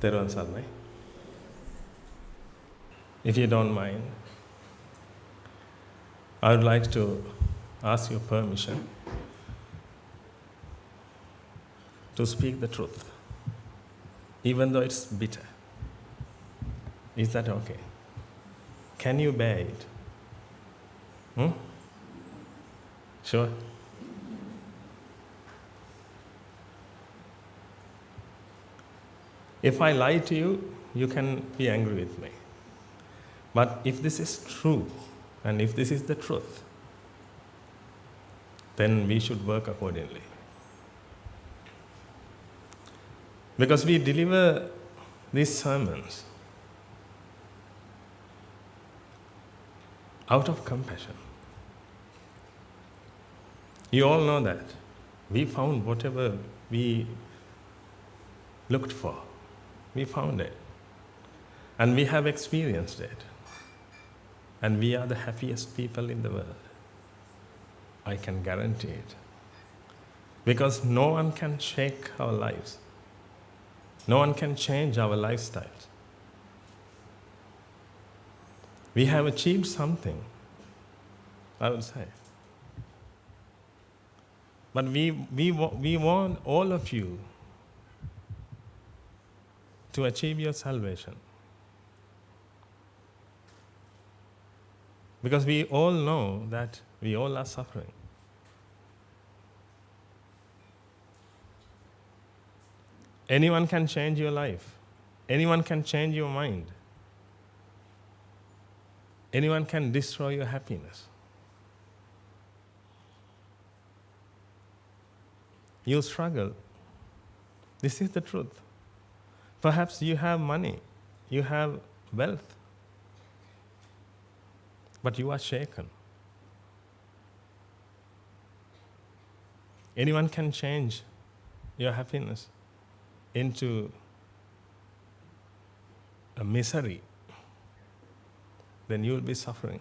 Teruvan Saranai. If you don't mind, I would like to ask your permission to speak the truth, even though it's bitter. Is that okay? Can you bear it? Sure? If I lie to you, you can be angry with me. But if this is true, and if this is the truth, then we should work accordingly. Because we deliver these sermons out of compassion. You all know that. We found whatever we looked for. We found it. And we have experienced it. And we are the happiest people in the world. I can guarantee it. Because no one can shake our lives. No one can change our lifestyles. We have achieved something, I would say. But we want all of you to achieve your salvation. Because we all know that we all are suffering. Anyone can change your life. Anyone can change your mind. Anyone can destroy your happiness. You struggle. This is the truth. Perhaps you have money, you have wealth, but you are shaken. Anyone can change your happiness into a misery. Then you will be suffering.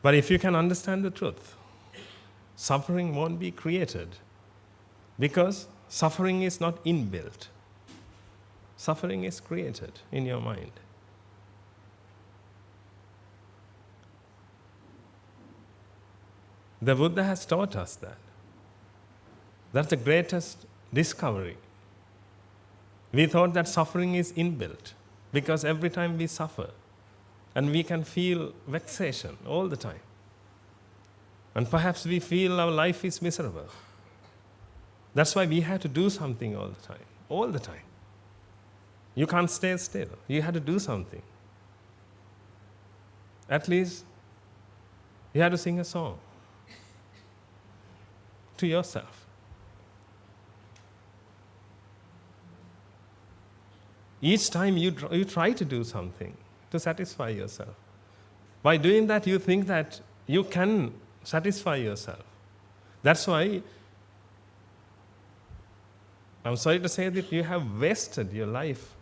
But if you can understand the truth, suffering won't be created, because suffering is not inbuilt. Suffering is created in your mind. The Buddha has taught us that. That's the greatest discovery. We thought that suffering is inbuilt, because every time we suffer, and we can feel vexation all the time. And perhaps we feel our life is miserable. That's why we had to do something all the time. You can't stay still. You had to do something. At least you had to sing a song to yourself. Each time you try to do something to satisfy yourself. By doing that, you think that you can satisfy yourself. That's why, I'm sorry to say that you have wasted your life.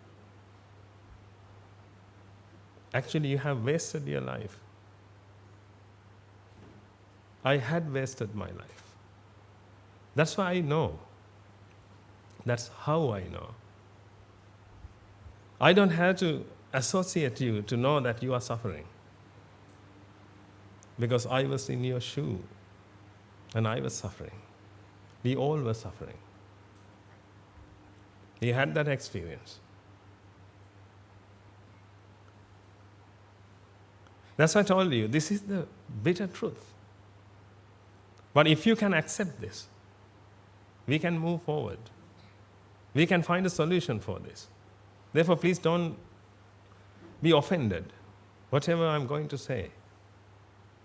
Actually, you have wasted your life. I had wasted my life. That's why I know. That's how I know. I don't have to associate you to know that you are suffering. Because I was in your shoe and I was suffering. We all were suffering. He had that experience. That's why I told you, this is the bitter truth. But if you can accept this, we can move forward. We can find a solution for this. Therefore, please don't be offended. Whatever I'm going to say,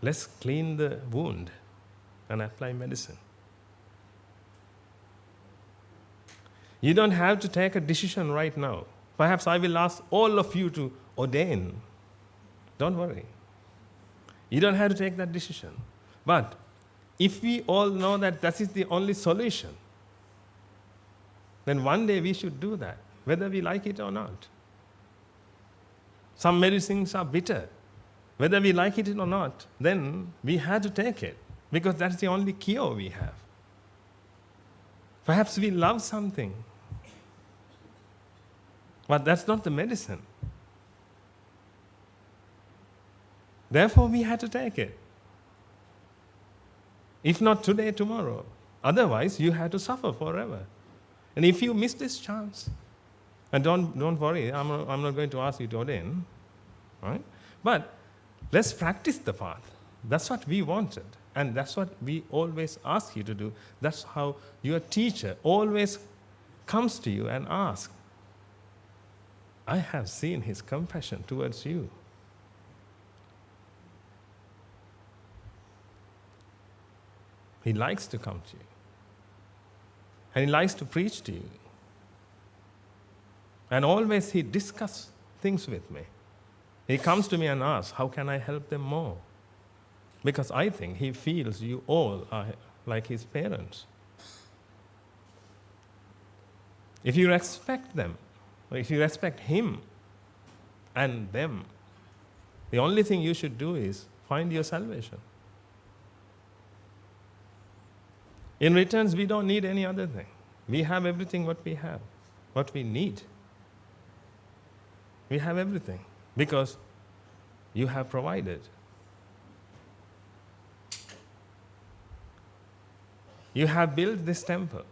let's clean the wound and apply medicine. You don't have to take a decision right now. Perhaps I will ask all of you to ordain. Don't worry. You don't have to take that decision. But if we all know that that is the only solution, then one day we should do that, whether we like it or not. Some medicines are bitter. Whether we like it or not, then we have to take it, because that's the only cure we have. Perhaps we love something, but that's not the medicine. Therefore, we had to take it. If not today, tomorrow. Otherwise, you had to suffer forever. And if you miss this chance, and don't worry, I'm not going to ask you to ordain, right? But let's practice the path. That's what we wanted. And that's what we always ask you to do. That's how your teacher always comes to you and asks, I have seen his compassion towards you. He likes to come to you. And he likes to preach to you. And always he discusses things with me. He comes to me and asks, how can I help them more? Because I think he feels you all are like his parents. If you respect them, or if you respect him and them, the only thing you should do is find your salvation. In returns, we don't need any other thing. We have everything what we have, what we need. We have everything because you have provided. You have built this temple.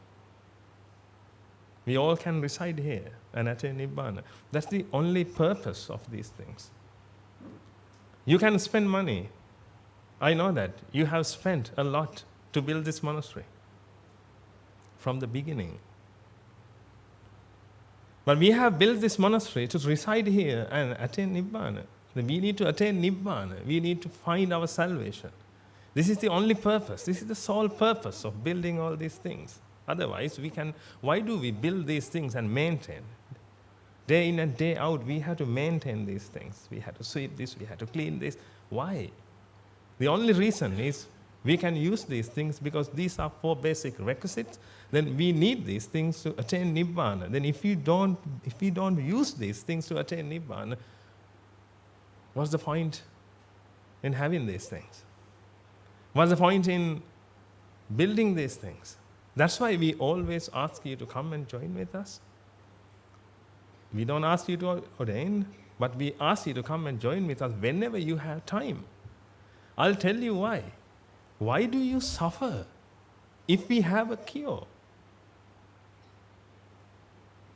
We all can reside here and attain Nibbāna. That's the only purpose of these things. You can spend money. I know that. You have spent a lot to build this monastery from the beginning. But we have built this monastery to reside here and attain Nibbāna. We need to attain Nibbāna. We need to find our salvation. This is the only purpose. This is the sole purpose of building all these things. Otherwise, why do we build these things and maintain? Day in and day out, we have to maintain these things. We have to sweep this, we have to clean this. Why? The only reason is we can use these things because these are 4 basic requisites. Then we need these things to attain Nibbāna. Then if we don't use these things to attain Nibbāna, what's the point in having these things? What's the point in building these things? That's why we always ask you to come and join with us. We don't ask you to ordain, but we ask you to come and join with us whenever you have time. I'll tell you why. Why do you suffer if we have a cure?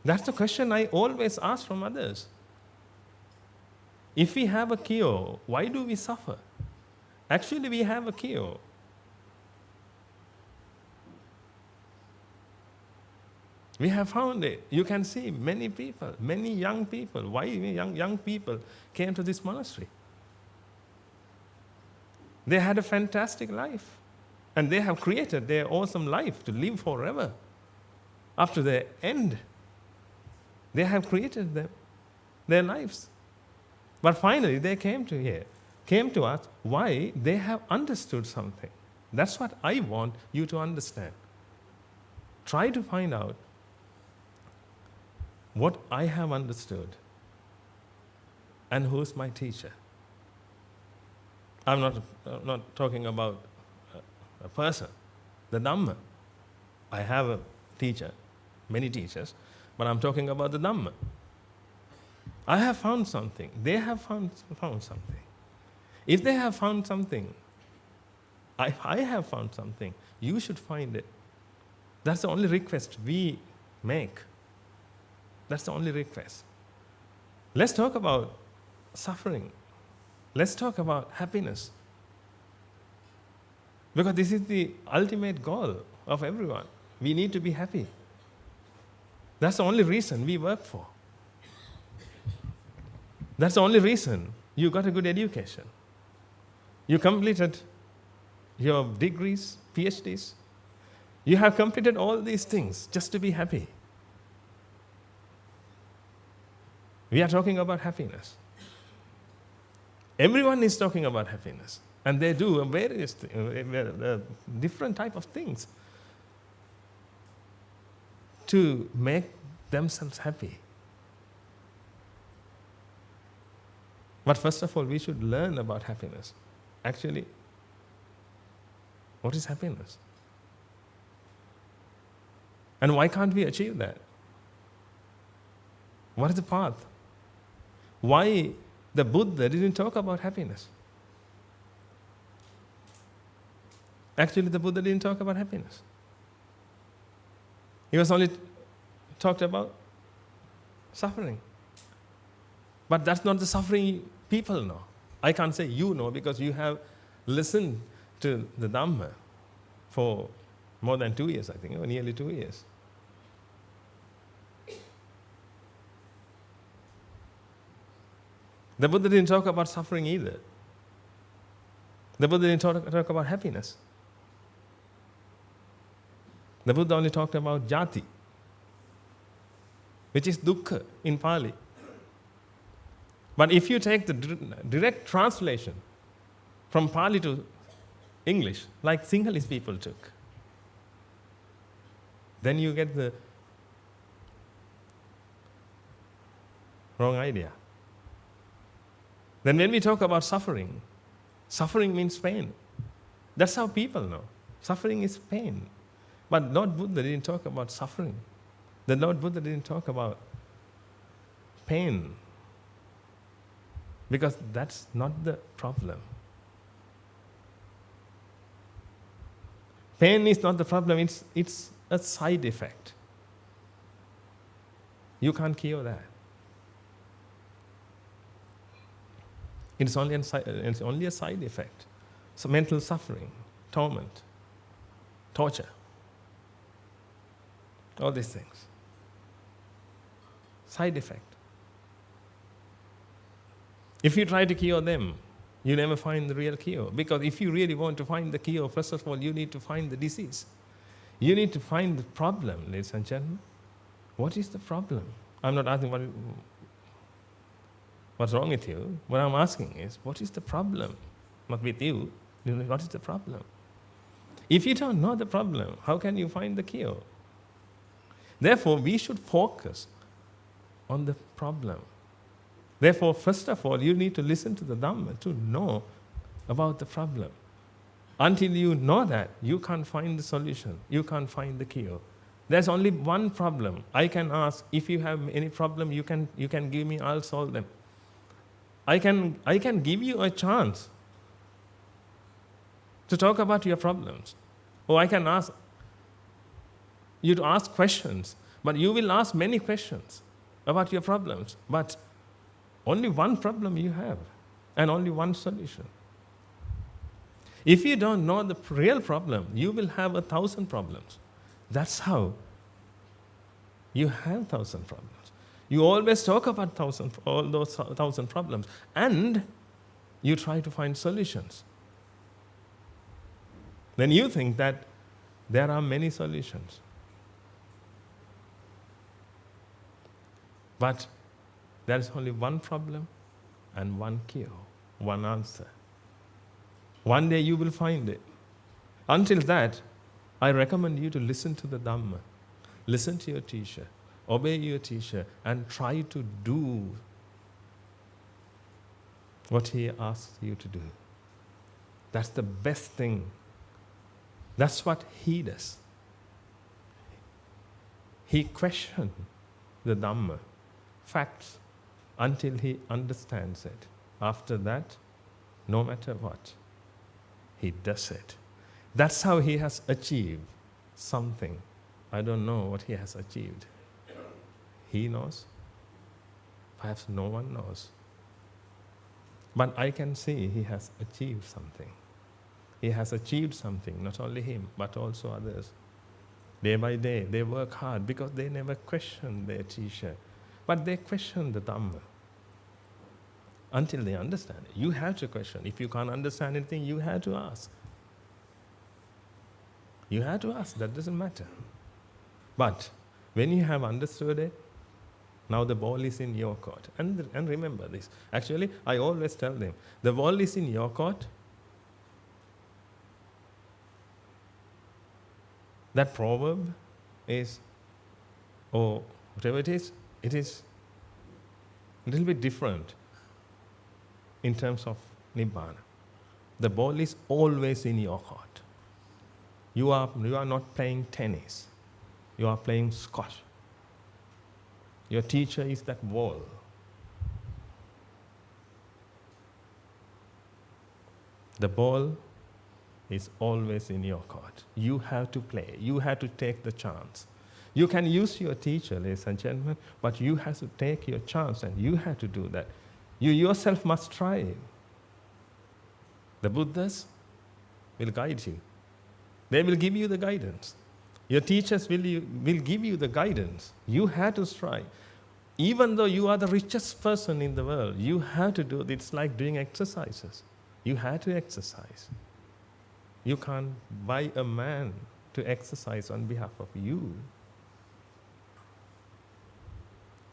That's the question I always ask from others. If we have a cure, why do we suffer? Actually, we have a cure. We have found it. You can see many people, many young people. Why young people came to this monastery? They had a fantastic life. And they have created their awesome life to live forever. After their end, they have created their lives. But finally, they came to us. Why? They have understood something. That's what I want you to understand. Try to find out what I have understood and who's my teacher. I'm not talking about a person, the Dhamma. I have a teacher, many teachers, but I'm talking about the Dhamma. I have found something. They have found something. If they have found something, if I have found something, you should find it. That's the only request we make. That's the only request. Let's talk about suffering. Let's talk about happiness. Because this is the ultimate goal of everyone. We need to be happy. That's the only reason we work for. That's the only reason you got a good education. You completed your degrees, PhDs. You have completed all these things just to be happy. We are talking about happiness. Everyone is talking about happiness. And they do various different type of things to make themselves happy. But first of all, we should learn about happiness. Actually, what is happiness? And why can't we achieve that? What is the path? Why the Buddha didn't talk about happiness? Actually, the Buddha didn't talk about happiness. He was only talked about suffering. But that's not the suffering people know. I can't say you know because you have listened to the Dhamma for more than 2 years, I think, or nearly 2 years. The Buddha didn't talk about suffering either. The Buddha didn't talk about happiness. The Buddha only talked about jati, which is dukkha in Pali. But if you take the direct translation from Pali to English, like Sinhalese people took, then you get the wrong idea. Then when we talk about suffering, suffering means pain. That's how people know. Suffering is pain. But Lord Buddha didn't talk about suffering. The Lord Buddha didn't talk about pain. Because that's not the problem. Pain is not the problem, it's a side effect. You can't cure that. It's only a side effect. So mental suffering, torment, torture, all these things. Side effect. If you try to cure them, you never find the real cure. Because if you really want to find the cure, first of all, you need to find the disease. You need to find the problem, ladies and gentlemen. What is the problem? I'm not asking what's wrong with you. What I'm asking is, what is the problem? Not with you. What is the problem? If you don't know the problem, how can you find the cure? Therefore, we should focus on the problem. Therefore, first of all, you need to listen to the Dhamma to know about the problem. Until you know that, you can't find the solution. You can't find the cure. There's only one problem. I can ask, if you have any problem, you can give me, I'll solve them. I can give you a chance to talk about your problems. Or I can ask you to ask questions, but you will ask many questions about your problems. But only one problem you have, and only one solution. If you don't know the real problem, you will have 1,000 problems. That's how you have 1,000 problems. You always talk about all those 1,000 problems, and you try to find solutions. Then you think that there are many solutions. But there is only one problem and one cure, one answer. One day you will find it. Until that, I recommend you to listen to the Dhamma. Listen to your teacher. Obey your teacher and try to do what he asks you to do. That's the best thing. That's what he does. He questions the Dhamma, facts, until he understands it. After that, no matter what, he does it. That's how he has achieved something. I don't know what he has achieved. He knows. Perhaps no one knows. But I can see he has achieved something. He has achieved something, not only him, but also others. Day by day, they work hard because they never question their teacher. But they question the Dhamma until they understand it. You have to question. If you can't understand anything, you have to ask. You have to ask. That doesn't matter. But when you have understood it, now the ball is in your court. And remember this. Actually, I always tell them, the ball is in your court. That proverb is, or whatever it is a little bit different in terms of Nibbāna. The ball is always in your court. You are not playing tennis. you are playing squash. Your teacher is that wall. The ball is always in your court. You have to play. You have to take the chance. You can use your teacher, ladies and gentlemen, but you have to take your chance, and you have to do that. You yourself must try. The Buddhas will guide you. They will give you the guidance. Your teachers will give you the guidance. You have to strive. Even though you are the richest person in the world, you have to do it. It's like doing exercises. You have to exercise. You can't buy a man to exercise on behalf of you.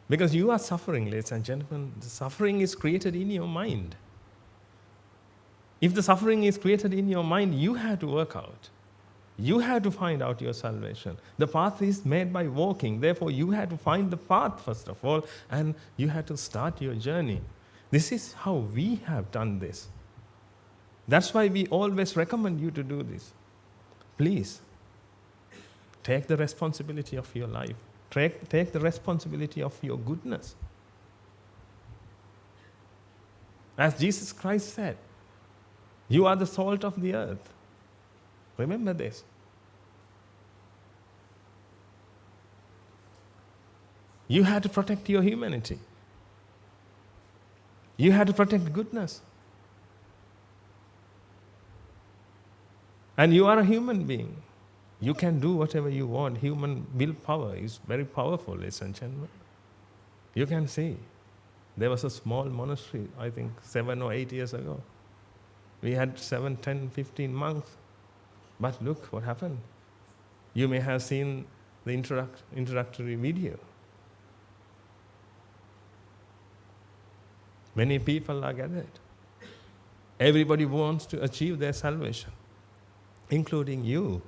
Because you are suffering, ladies and gentlemen. The suffering is created in your mind. If the suffering is created in your mind, you have to work out. You have to find out your salvation. The path is made by walking. Therefore, you have to find the path first of all, and you have to start your journey. This is how we have done this. That's why we always recommend you to do this. Please, take the responsibility of your life. Take the responsibility of your goodness. As Jesus Christ said, you are the salt of the earth. Remember this. You have to protect your humanity. You have to protect goodness. And you are a human being. You can do whatever you want. Human willpower is very powerful, ladies and gentlemen. You can see. There was a small monastery, I think 7 or 8 years ago. We had 7, 10, 15 monks. But look what happened. You may have seen the introductory video. Many people are gathered. Everybody wants to achieve their salvation, including you.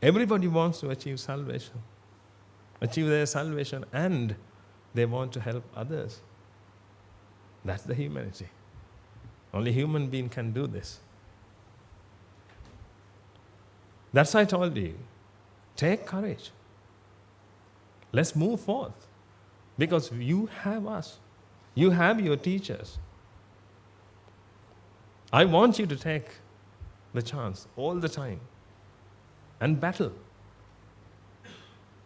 Everybody wants to achieve their salvation, and they want to help others. That's the humanity. Only human being can do this. That's why I told you, take courage. Let's move forth. Because you have us. You have your teachers. I want you to take the chance all the time and battle.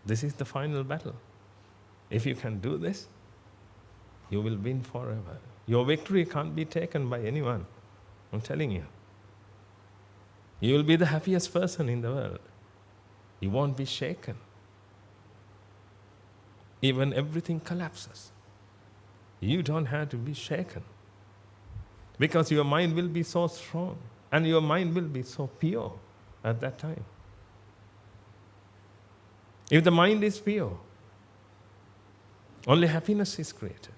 This is the final battle. If you can do this, you will win forever. Your victory can't be taken by anyone. I'm telling you. You will be the happiest person in the world. You won't be shaken. Even everything collapses. You don't have to be shaken. Because your mind will be so strong and your mind will be so pure at that time. If the mind is pure, only happiness is created.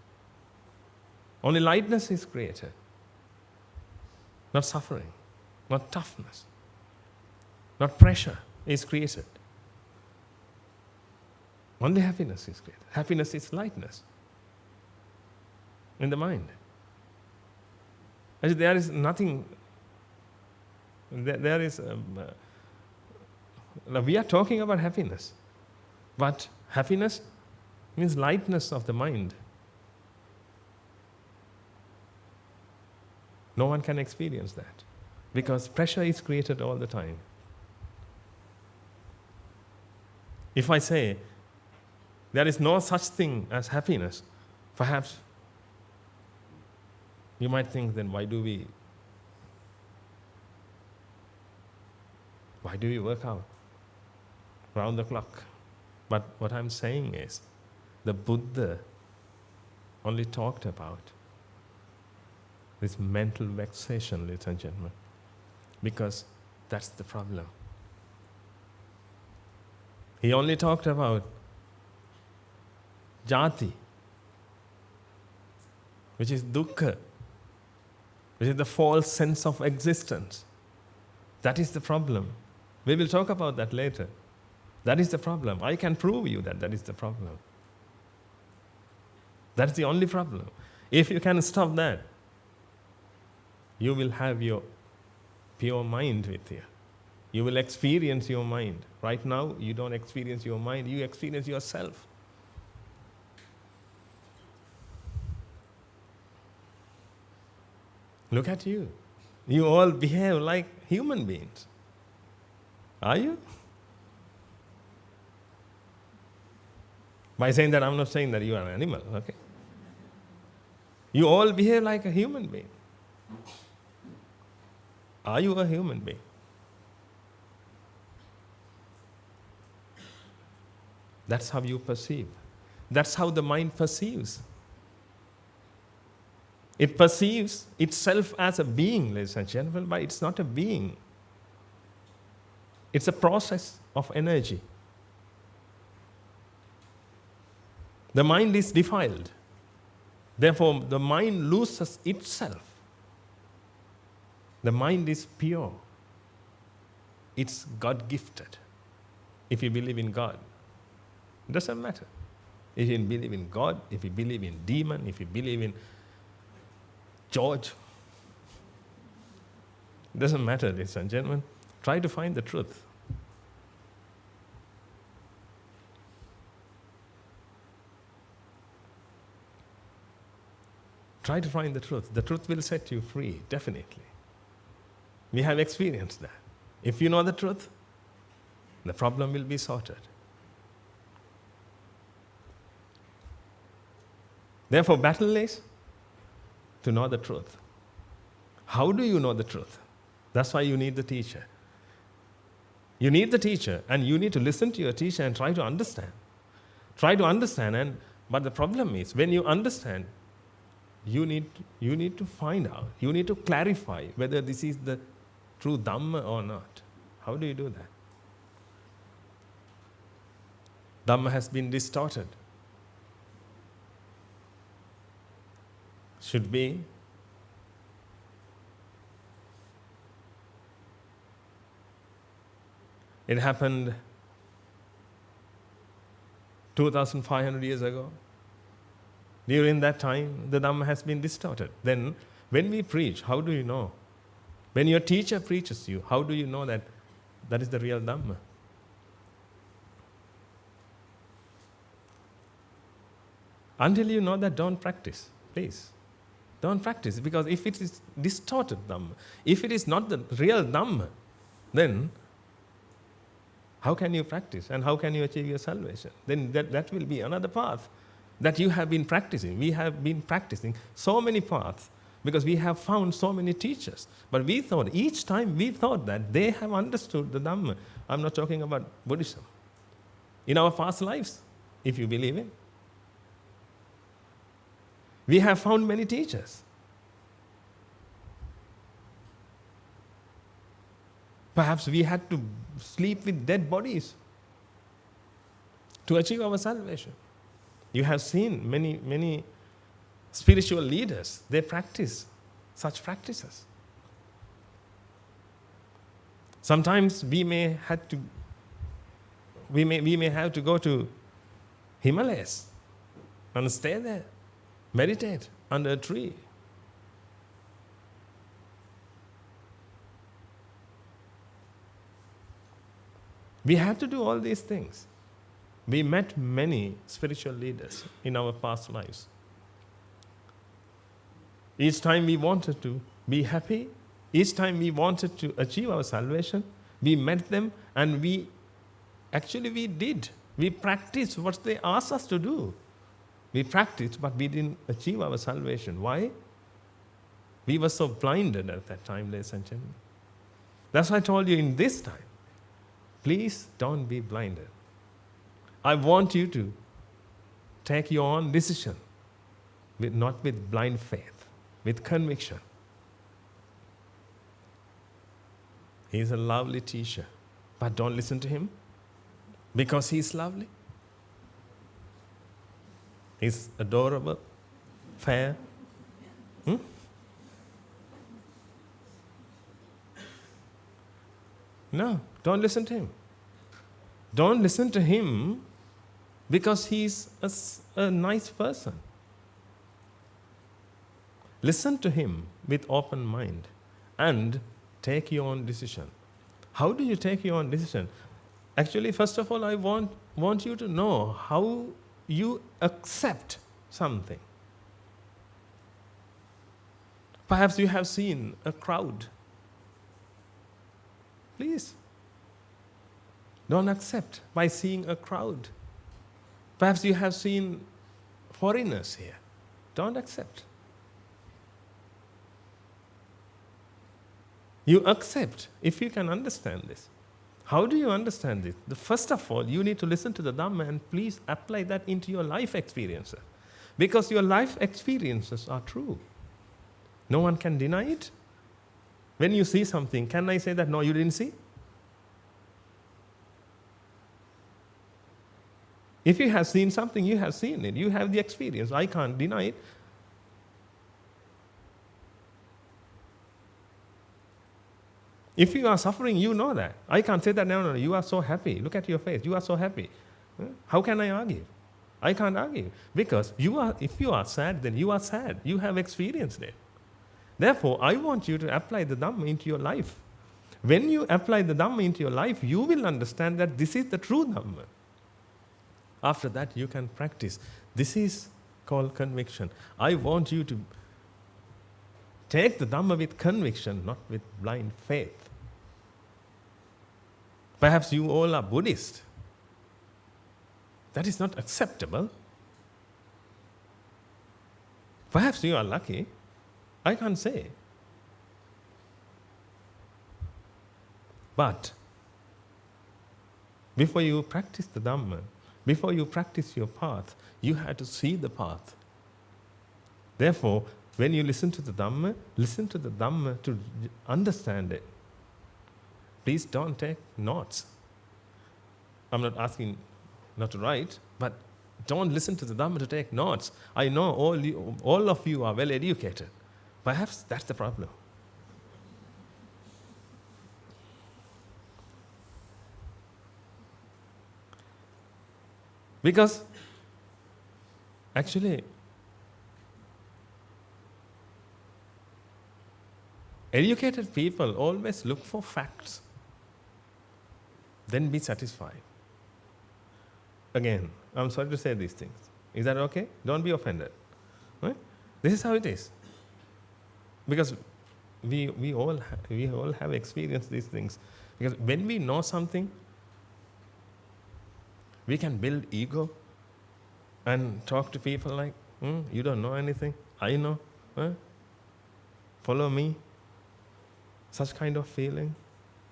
Only lightness is created. Not suffering, not toughness, not pressure is created. Only happiness is created. Happiness is lightness in the mind. Actually, there is nothing, we are talking about happiness, but happiness means lightness of the mind. No one can experience that because pressure is created all the time. If I say there is no such thing as happiness, perhaps you might think, then why do we work out round the clock? But what I'm saying is, the Buddha only talked about this mental vexation, ladies and gentlemen, because that's the problem. He only talked about jati, which is dukkha, which is the false sense of existence. That is the problem. We will talk about that later. That is the problem. I can prove you that is the problem. That's the only problem. If you can stop that, you will have your pure mind with you. You will experience your mind. Right now, you don't experience your mind, you experience yourself. Look at you. You all behave like human beings. Are you? By saying that, I'm not saying that you are an animal, okay? You all behave like a human being. Are you a human being? That's how you perceive. That's how the mind perceives. It perceives itself as a being, ladies and gentlemen, but it's not a being. It's a process of energy. The mind is defiled. Therefore, the mind loses itself. The mind is pure. It's God-gifted. If you believe in God, it doesn't matter. If you believe in God, if you believe in demon, if you believe in George, it doesn't matter, ladies and gentlemen. Try to find the truth. Try to find the truth. The truth will set you free, definitely. We have experienced that. If you know the truth, the problem will be sorted. Therefore, battle is to know the truth. How do you know the truth? That's why you need the teacher. You need the teacher, and you need to listen to your teacher and try to understand. Try to understand, but the problem is, when you understand, you need to find out. You need to clarify whether this is the true dhamma or not. How do you do that? Dhamma has been distorted. Should be it happened 2,500 years ago. During that time, the Dhamma has been distorted. Then, when we preach, how do you know? When your teacher preaches you, how do you know that that is the real Dhamma? Until you know that, don't practice, please. Don't practice, because if it is distorted Dhamma, if it is not the real Dhamma, then how can you practice and how can you achieve your salvation? Then that will be another path that you have been practicing. We have been practicing so many paths because we have found so many teachers. But we thought, each time we thought that they have understood the Dhamma. I'm not talking about Buddhism. In our past lives, if you believe it, we have found many teachers. Perhaps we had to sleep with dead bodies to achieve our salvation. You have seen many spiritual leaders, they practice such practices. Sometimes we may have to go to Himalayas and stay there, meditate under a tree. We have to do all these things. We met many spiritual leaders in our past lives. Each time we wanted to be happy, each time we wanted to achieve our salvation, we met them and we did. We practiced what they asked us to do. We practiced, but we didn't achieve our salvation. Why? We were so blinded at that time, ladies and gentlemen. That's why I told you, in this time, please don't be blinded. I want you to take your own decision, not with blind faith, with conviction. He's a lovely teacher, but don't listen to him because he's lovely. He's adorable, fair. No, don't listen to him. Don't listen to him because he's a nice person. Listen to him with open mind and take your own decision. How do you take your own decision? Actually, first of all, I want you to know how you accept something. Perhaps you have seen a crowd. Please, don't accept by seeing a crowd. Perhaps you have seen foreigners here. Don't accept. You accept if you can understand this. How do you understand this? First of all, you need to listen to the Dhamma and please apply that into your life experiences. Because your life experiences are true. No one can deny it. When you see something, can I say that, no, you didn't see? If you have seen something, you have seen it. You have the experience. I can't deny it. If you are suffering, you know that. I can't say that, no, you are so happy. Look at your face. You are so happy. How can I argue? I can't argue. Because if you are sad, then you are sad. You have experienced it. Therefore, I want you to apply the Dhamma into your life. When you apply the Dhamma into your life, you will understand that this is the true Dhamma. After that, you can practice. This is called conviction. I want you to take the Dhamma with conviction, not with blind faith. Perhaps you all are Buddhist. That is not acceptable. Perhaps you are lucky. I can't say. But before you practice the Dhamma, before you practice your path, you have to see the path. Therefore, when you listen to the Dhamma to understand it. Please don't take notes. I'm not asking not to write, but don't listen to the Dhamma to take notes. I know all of you are well educated. Perhaps that's the problem. Because actually, educated people always look for facts, then be satisfied. Again, I'm sorry to say these things. Is that okay? Don't be offended. Right? This is how it is. Because we all have experienced these things. Because when we know something, we can build ego and talk to people like, you don't know anything, I know. Follow me. Such kind of feeling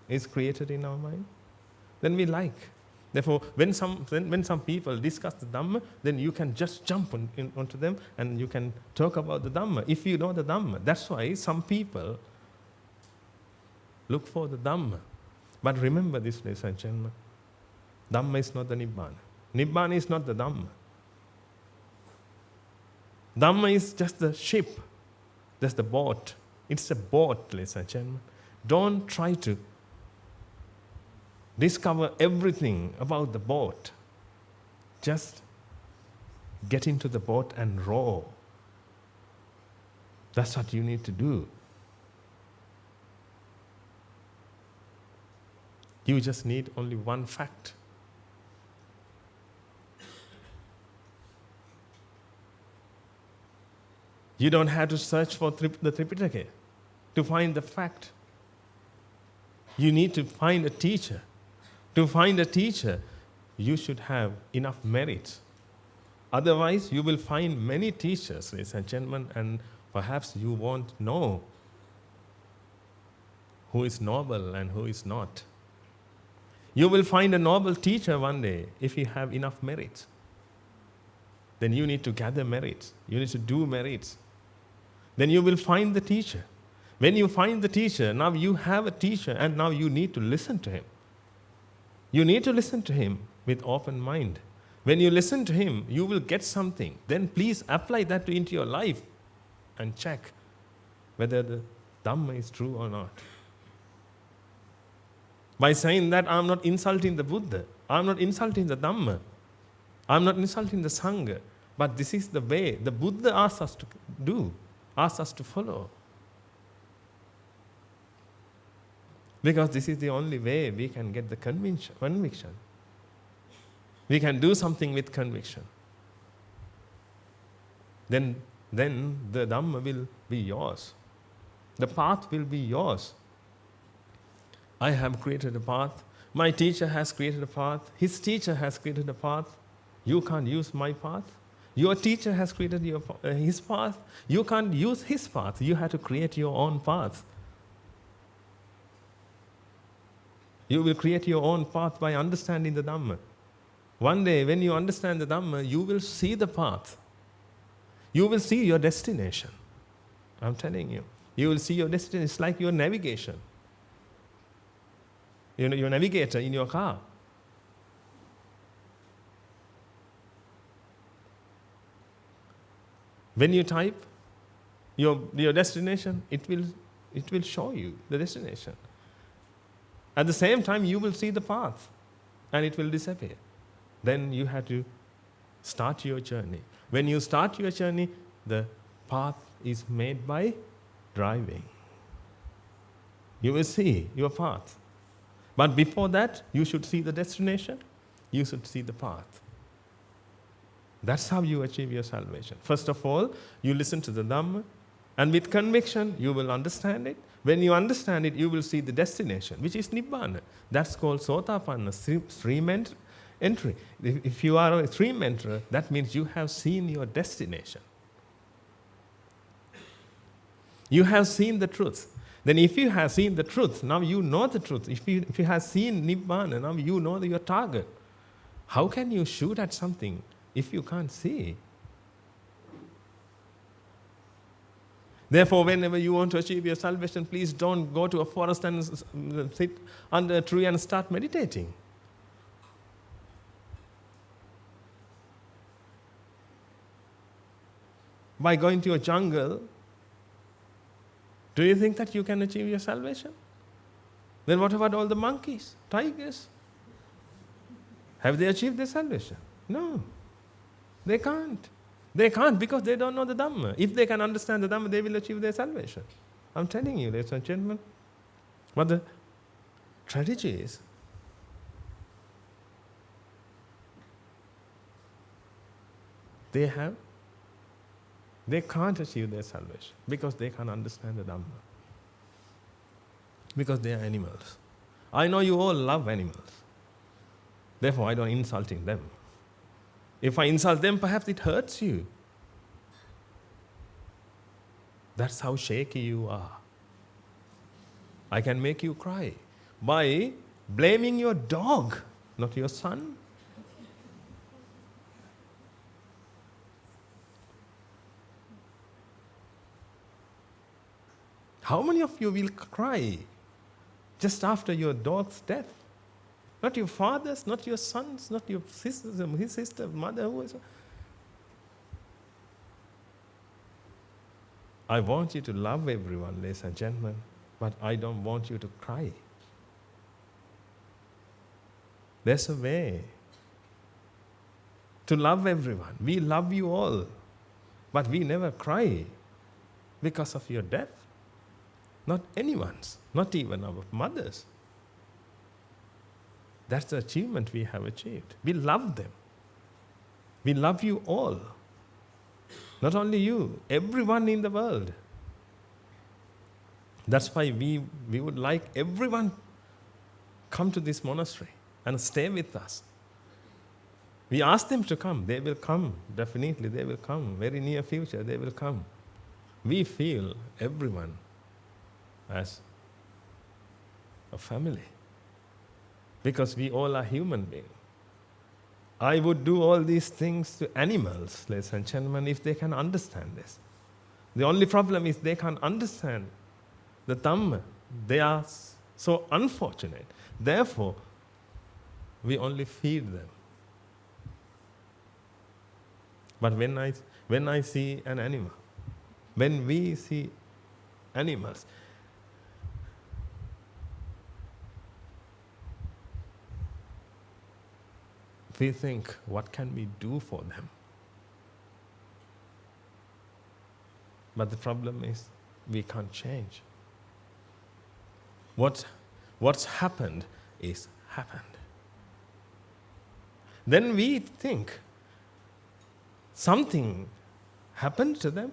is created in our mind. Then we like. Therefore, when some people discuss the Dhamma, then you can just jump onto them and you can talk about the Dhamma, if you know the Dhamma. That's why some people look for the Dhamma. But remember this, ladies and gentlemen, Dhamma is not the Nibbāna. Nibbāna is not the Dhamma. Dhamma is just the ship, just the boat. It's a boat, ladies and gentlemen. Don't try to discover everything about the boat. Just get into the boat and row. That's what you need to do. You just need only one fact. You don't have to search for the Tripitaka to find the fact. You need to find a teacher. To find a teacher, you should have enough merit. Otherwise, you will find many teachers, ladies and gentlemen, and perhaps you won't know who is noble and who is not. You will find a noble teacher one day if you have enough merits. Then you need to gather merits. You need to do merits. Then you will find the teacher. When you find the teacher, now you have a teacher and now you need to listen to him. You need to listen to him with open mind. When you listen to him, you will get something. Then please apply that into your life and check whether the Dhamma is true or not. By saying that, I'm not insulting the Buddha. I'm not insulting the Dhamma. I'm not insulting the Sangha. But this is the way the Buddha asks us to do, asks us to follow. Because this is the only way we can get the conviction. We can do something with conviction. Then the Dhamma will be yours. The path will be yours. I have created a path. My teacher has created a path. His teacher has created a path. You can't use my path. Your teacher has created his path. You can't use his path. You have to create your own path. You will create your own path by understanding the Dhamma. One day, when you understand the Dhamma, you will see the path. You will see your destination. I'm telling you. You will see your destination. It's like your navigation. You know, your navigator in your car. When you type your destination, it will show you the destination. At the same time, you will see the path, and it will disappear. Then you have to start your journey. When you start your journey, the path is made by driving. You will see your path. But before that, you should see the destination. You should see the path. That's how you achieve your salvation. First of all, you listen to the Dhamma, and with conviction, you will understand it. When you understand it, you will see the destination, which is Nibbāna. That's called Sotapanna, stream entry. If you are a stream enterer, that means you have seen your destination. You have seen the truth. Then if you have seen the truth, now you know the truth. If you have seen Nibbāna, now you know your target. How can you shoot at something if you can't see? Therefore, whenever you want to achieve your salvation, please don't go to a forest and sit under a tree and start meditating. By going to a jungle, do you think that you can achieve your salvation? Then what about all the monkeys, tigers? Have they achieved their salvation? No, they can't. They can't because they don't know the Dhamma. If they can understand the Dhamma, they will achieve their salvation. I'm telling you, ladies and gentlemen. But the tragedy is, they can't achieve their salvation because they can't understand the Dhamma. Because they are animals. I know you all love animals. Therefore, I don't insulting them. If I insult them, perhaps it hurts you. That's how shaky you are. I can make you cry by blaming your dog, not your son. How many of you will cry just after your dog's death? Not your fathers, not your sons, not your sisters, his sister, mother, who is. I want you to love everyone, ladies and gentlemen, but I don't want you to cry. There's a way to love everyone. We love you all, but we never cry because of your death. Not anyone's, not even our mothers. That's the achievement we have achieved. We love them. We love you all. Not only you, everyone in the world. That's why we would like everyone come to this monastery and stay with us. We ask them to come. They will come. Definitely they will come. Very near future they will come. We feel everyone as a family. Because we all are human beings. I would do all these things to animals, ladies and gentlemen, if they can understand this. The only problem is they can't understand the Dhamma. They are so unfortunate. Therefore, we only feed them. But when I see an animal, when we see animals, we think, what can we do for them? But the problem is, we can't change. What What's happened is happened. Then we think something happened to them.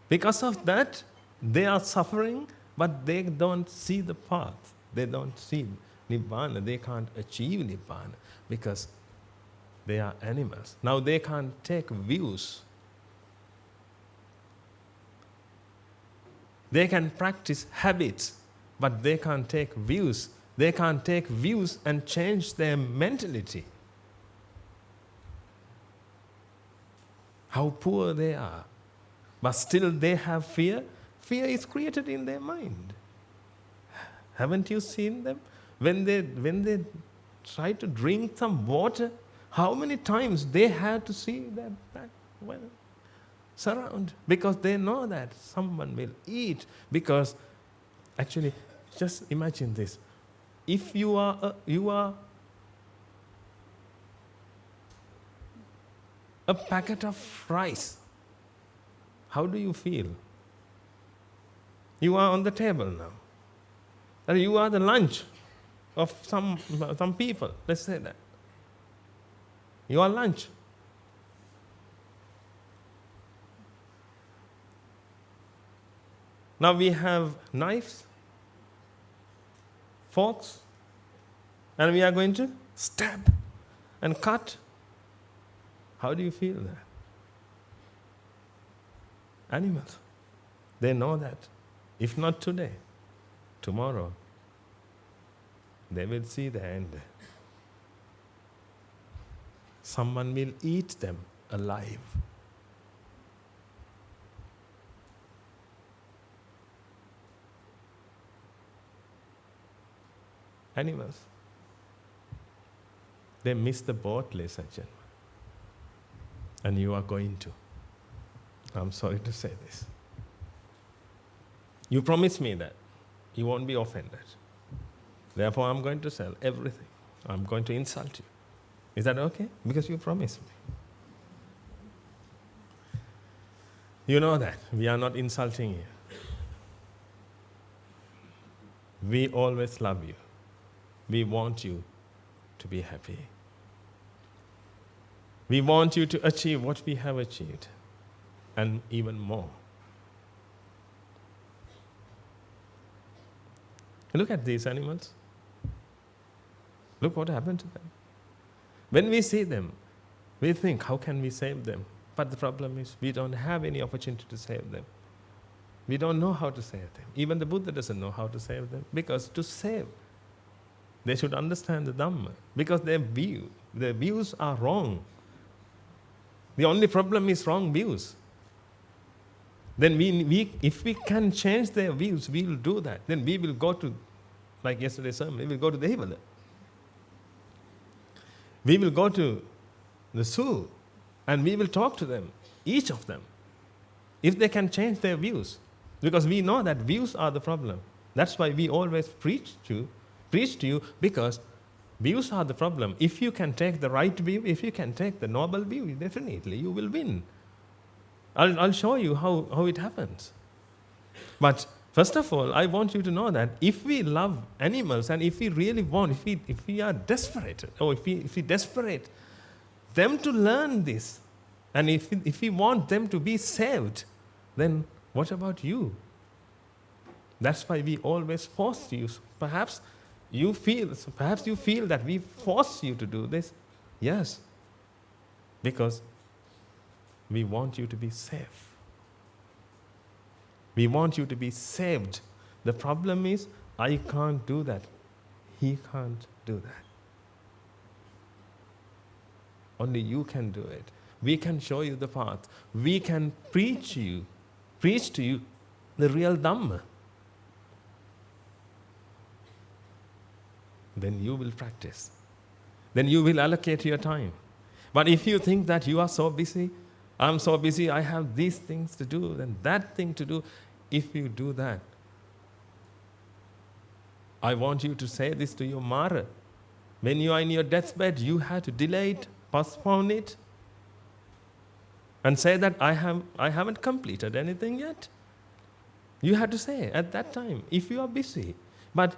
Because of that, they are suffering, but they don't see the path. They don't see Nibbāna. They can't achieve Nibbāna because they are animals. Now they can't take views. They can practice habits, but they can't take views. They can't take views and change their mentality. How poor they are. But still they have fear. Fear is created in their mind. Haven't you seen them? When they try to drink some water, how many times they had to see their back surround? Because they know that someone will eat. Because actually, just imagine this. If you are a packet of rice, how do you feel? You are on the table now. Or you are the lunch of some people, let's say that. You are lunch. Now we have knives, forks, and we are going to stab and cut. How do you feel that? Animals, they know that. If not today, tomorrow, they will see the end. Someone will eat them alive. Animals, they miss the boat, ladies and gentlemen. And you are going to. I'm sorry to say this. You promised me that you won't be offended. Therefore, I'm going to sell everything. I'm going to insult you. Is that okay? Because you promised me. You know that. We are not insulting you. We always love you. We want you to be happy. We want you to achieve what we have achieved, and even more. Look at these animals. Look what happened to them. When we see them, we think, how can we save them? But the problem is, we don't have any opportunity to save them. We don't know how to save them. Even the Buddha doesn't know how to save them. Because to save, they should understand the Dhamma. Because their views are wrong. The only problem is wrong views. Then if we can change their views, we will do that. Then we will go to, like yesterday's sermon, we will go to the Himalaya. We will go to the zoo and we will talk to them, each of them, if they can change their views. Because we know that views are the problem. That's why we always preach to you, because views are the problem. If you can take the right view, if you can take the noble view, definitely you will win. I'll show you how it happens. But first of all, I want you to know that if we love animals and if we really want, if we are desperate, or if we desperate them to learn this, and if we want them to be saved, then what about you? That's why we always force you. Perhaps you feel that we force you to do this. Yes, because we want you to be safe. We want you to be saved. The problem is, I can't do that. He can't do that. Only you can do it. We can show you the path. We can preach to you the real Dhamma. Then you will practice. Then you will allocate your time. But if you think that you are so busy, I'm so busy, I have these things to do and that thing to do, if you do that, I want you to say this to your Mara. When you are in your deathbed, you have to delay it, postpone it, and say that I haven't completed anything yet. You have to say at that time, if you are busy. But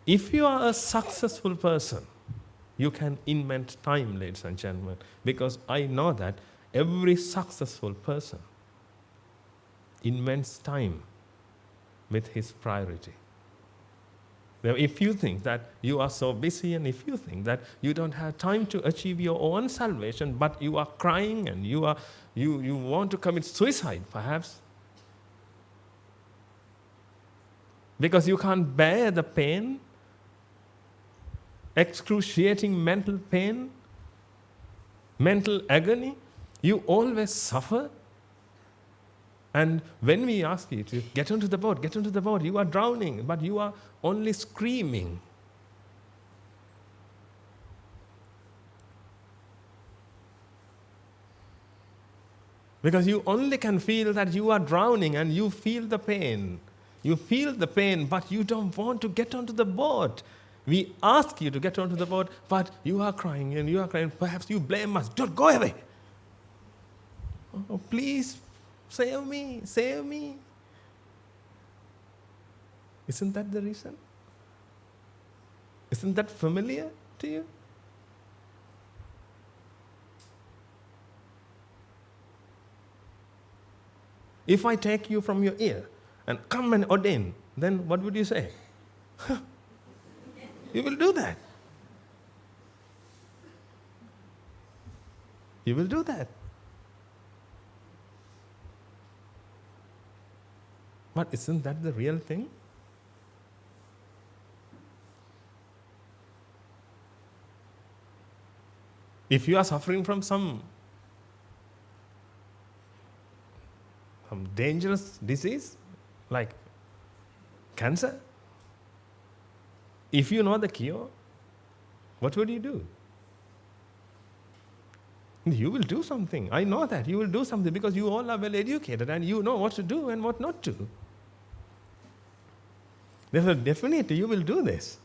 if you are a successful person, you can invent time, ladies and gentlemen, because I know that every successful person invents time with his priority. Now, if you think that you are so busy and if you think that you don't have time to achieve your own salvation, but you are crying and you want to commit suicide, perhaps, because you can't bear the pain, excruciating mental pain, mental agony, you always suffer. And when we ask you to get onto the boat, you are drowning, but you are only screaming. Because you only can feel that you are drowning and you feel the pain. You feel the pain, but you don't want to get onto the boat. We ask you to get onto the boat, but you are crying and you are crying. Perhaps you blame us. Don't go away. Oh, please. Save me, save me. Isn't that the reason? Isn't that familiar to you? If I take you from your ear and come and ordain, then what would you say? You will do that. You will do that. But isn't that the real thing? If you are suffering from some dangerous disease, like cancer, if you know the cure, what would you do? You will do something. I know that. You will do something because you all are well educated and you know what to do and what not to. Therefore, definitely you will do this.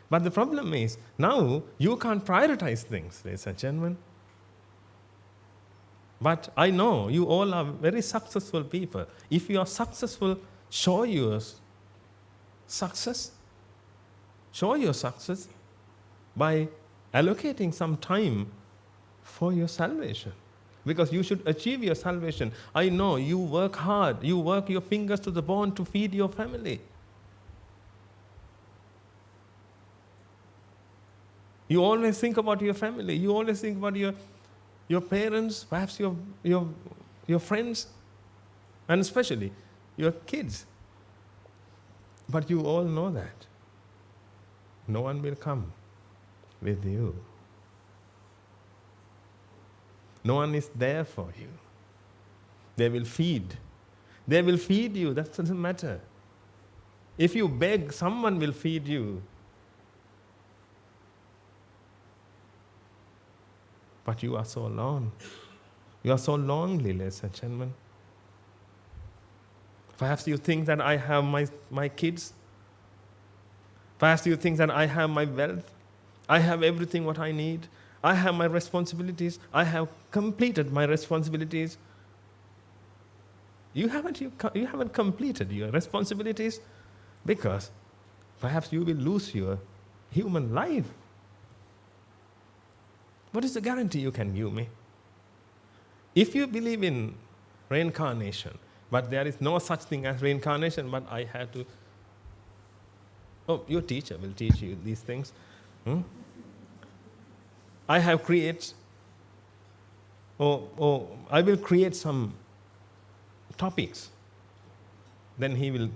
But the problem is, now you can't prioritize things, ladies and gentlemen. But I know you all are very successful people. If you are successful, show your success. Show your success by allocating some time for your salvation. Because you should achieve your salvation. I know you work hard. You work your fingers to the bone to feed your family. You always think about your family. You always think about your parents, perhaps your friends, and especially your kids. But you all know that no one will come with you. No one is there for you. They will feed. They will feed you. That doesn't matter. If you beg, someone will feed you. But you are so alone. You are so lonely, ladies and gentlemen. Perhaps you think that I have my kids. Perhaps you think that I have my wealth. I have everything what I need. I have my responsibilities. I have completed my responsibilities. You haven't completed your responsibilities because perhaps you will lose your human life. What is the guarantee you can give me? If you believe in reincarnation, but there is no such thing as reincarnation, but I have to... Oh, your teacher will teach you these things. I have created... I will create some topics. Then he will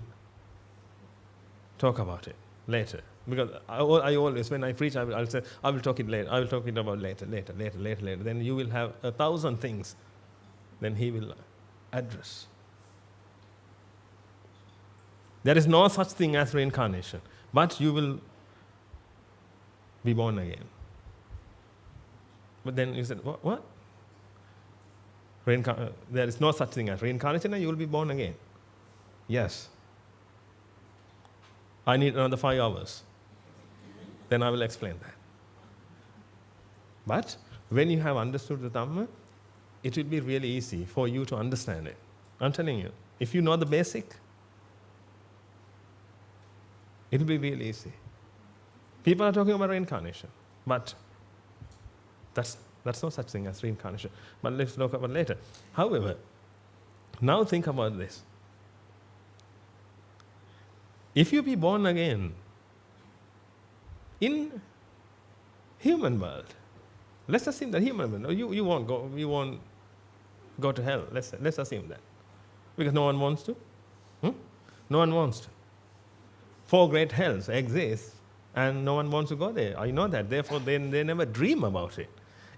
talk about it later. Because I always, when I preach, I'll say, I will talk it later. I will talk it about later. Then you will have 1,000 things. Then he will address. There is no such thing as reincarnation. But you will be born again. But then you said, what? There is no such thing as reincarnation and you will be born again. Yes. I need another 5 hours. Then I will explain that. But when you have understood the Dhamma, it will be really easy for you to understand it. I'm telling you, if you know the basic, It will be really easy. People are talking about reincarnation, but that's no such thing as reincarnation. But let's talk about it later. However, now think about this. If you be born again in human world, let's assume that human world, you won't go to hell. Let's assume that, because no one wants to. No one wants to. 4 great hells exist, and no one wants to go there. I know that. Therefore, they never dream about it.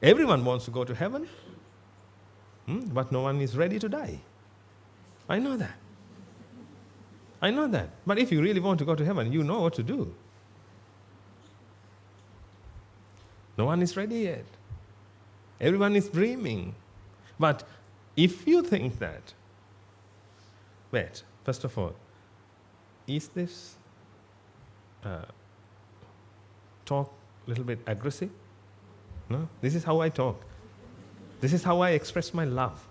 Everyone wants to go to heaven, but no one is ready to die. I know that. I know that. But if you really want to go to heaven, you know what to do. No one is ready yet. Everyone is dreaming. But if you think that, wait, first of all, is this talk a little bit aggressive? No? This is how I talk. This is how I express my love.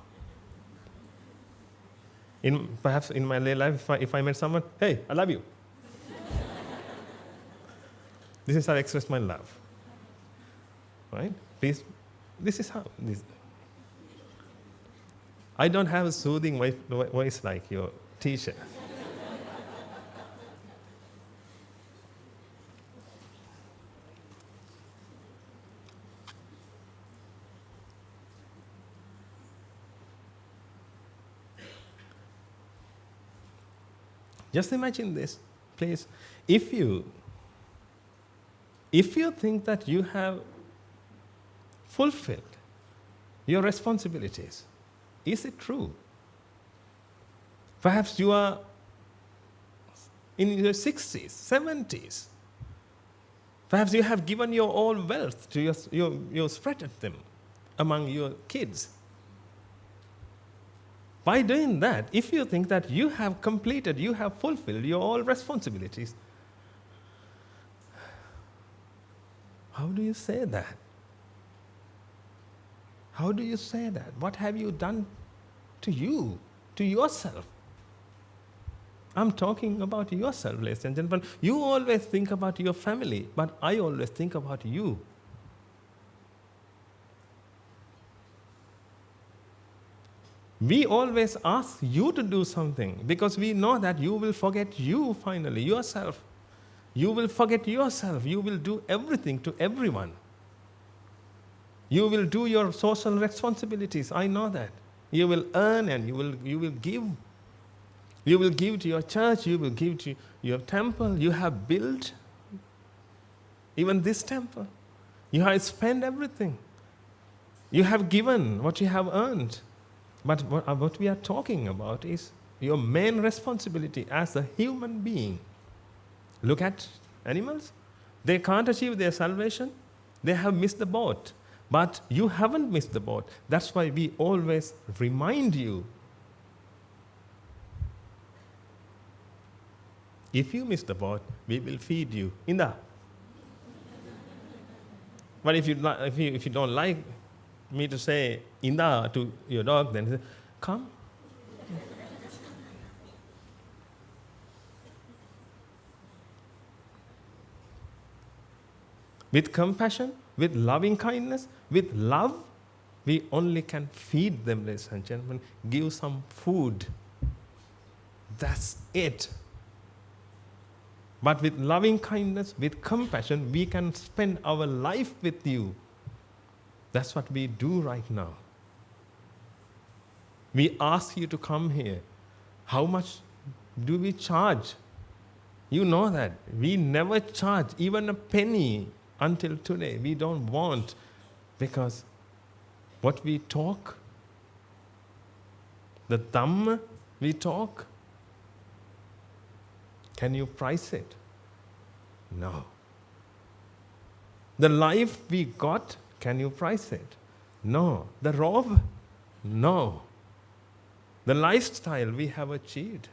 Perhaps in my life, if I met someone, hey, I love you. This is how I express my love. Right? Please, this is how. I don't have a soothing voice like your teacher. Just imagine this, please. If you think that you have fulfilled your responsibilities, is it true? Perhaps you are in your 60s, 70s. Perhaps you have given your all wealth to you spread them among your kids. By doing that, if you think that you have completed, you have fulfilled your all responsibilities, how do you say that? How do you say that? What have you done to you, to yourself? I'm talking about yourself, ladies and gentlemen. You always think about your family, but I always think about you. We always ask you to do something because we know that you will forget you finally, yourself. You will forget yourself. You will do everything to everyone. You will do your social responsibilities. I know that. You will earn and you will give. You will give to your church. You will give to your temple. You have built even this temple. You have spent everything. You have given what you have earned. But what we are talking about is your main responsibility as a human being. Look at animals. They can't achieve their salvation. They have missed the boat. But you haven't missed the boat. That's why we always remind you. If you miss the boat, we will feed you. Inda. But if you don't like me to say Inda to your dog, then say, come. With compassion, with loving kindness, with love, we only can feed them, ladies and gentlemen, give some food. That's it. But with loving kindness, with compassion, we can spend our life with you. That's what we do right now. We ask you to come here. How much do we charge? You know that. We never charge even a penny until today. We don't want, because what we talk, the dhamma we talk, can you price it? No. The life we got, can you price it? No. The robe? No. The lifestyle we have achieved,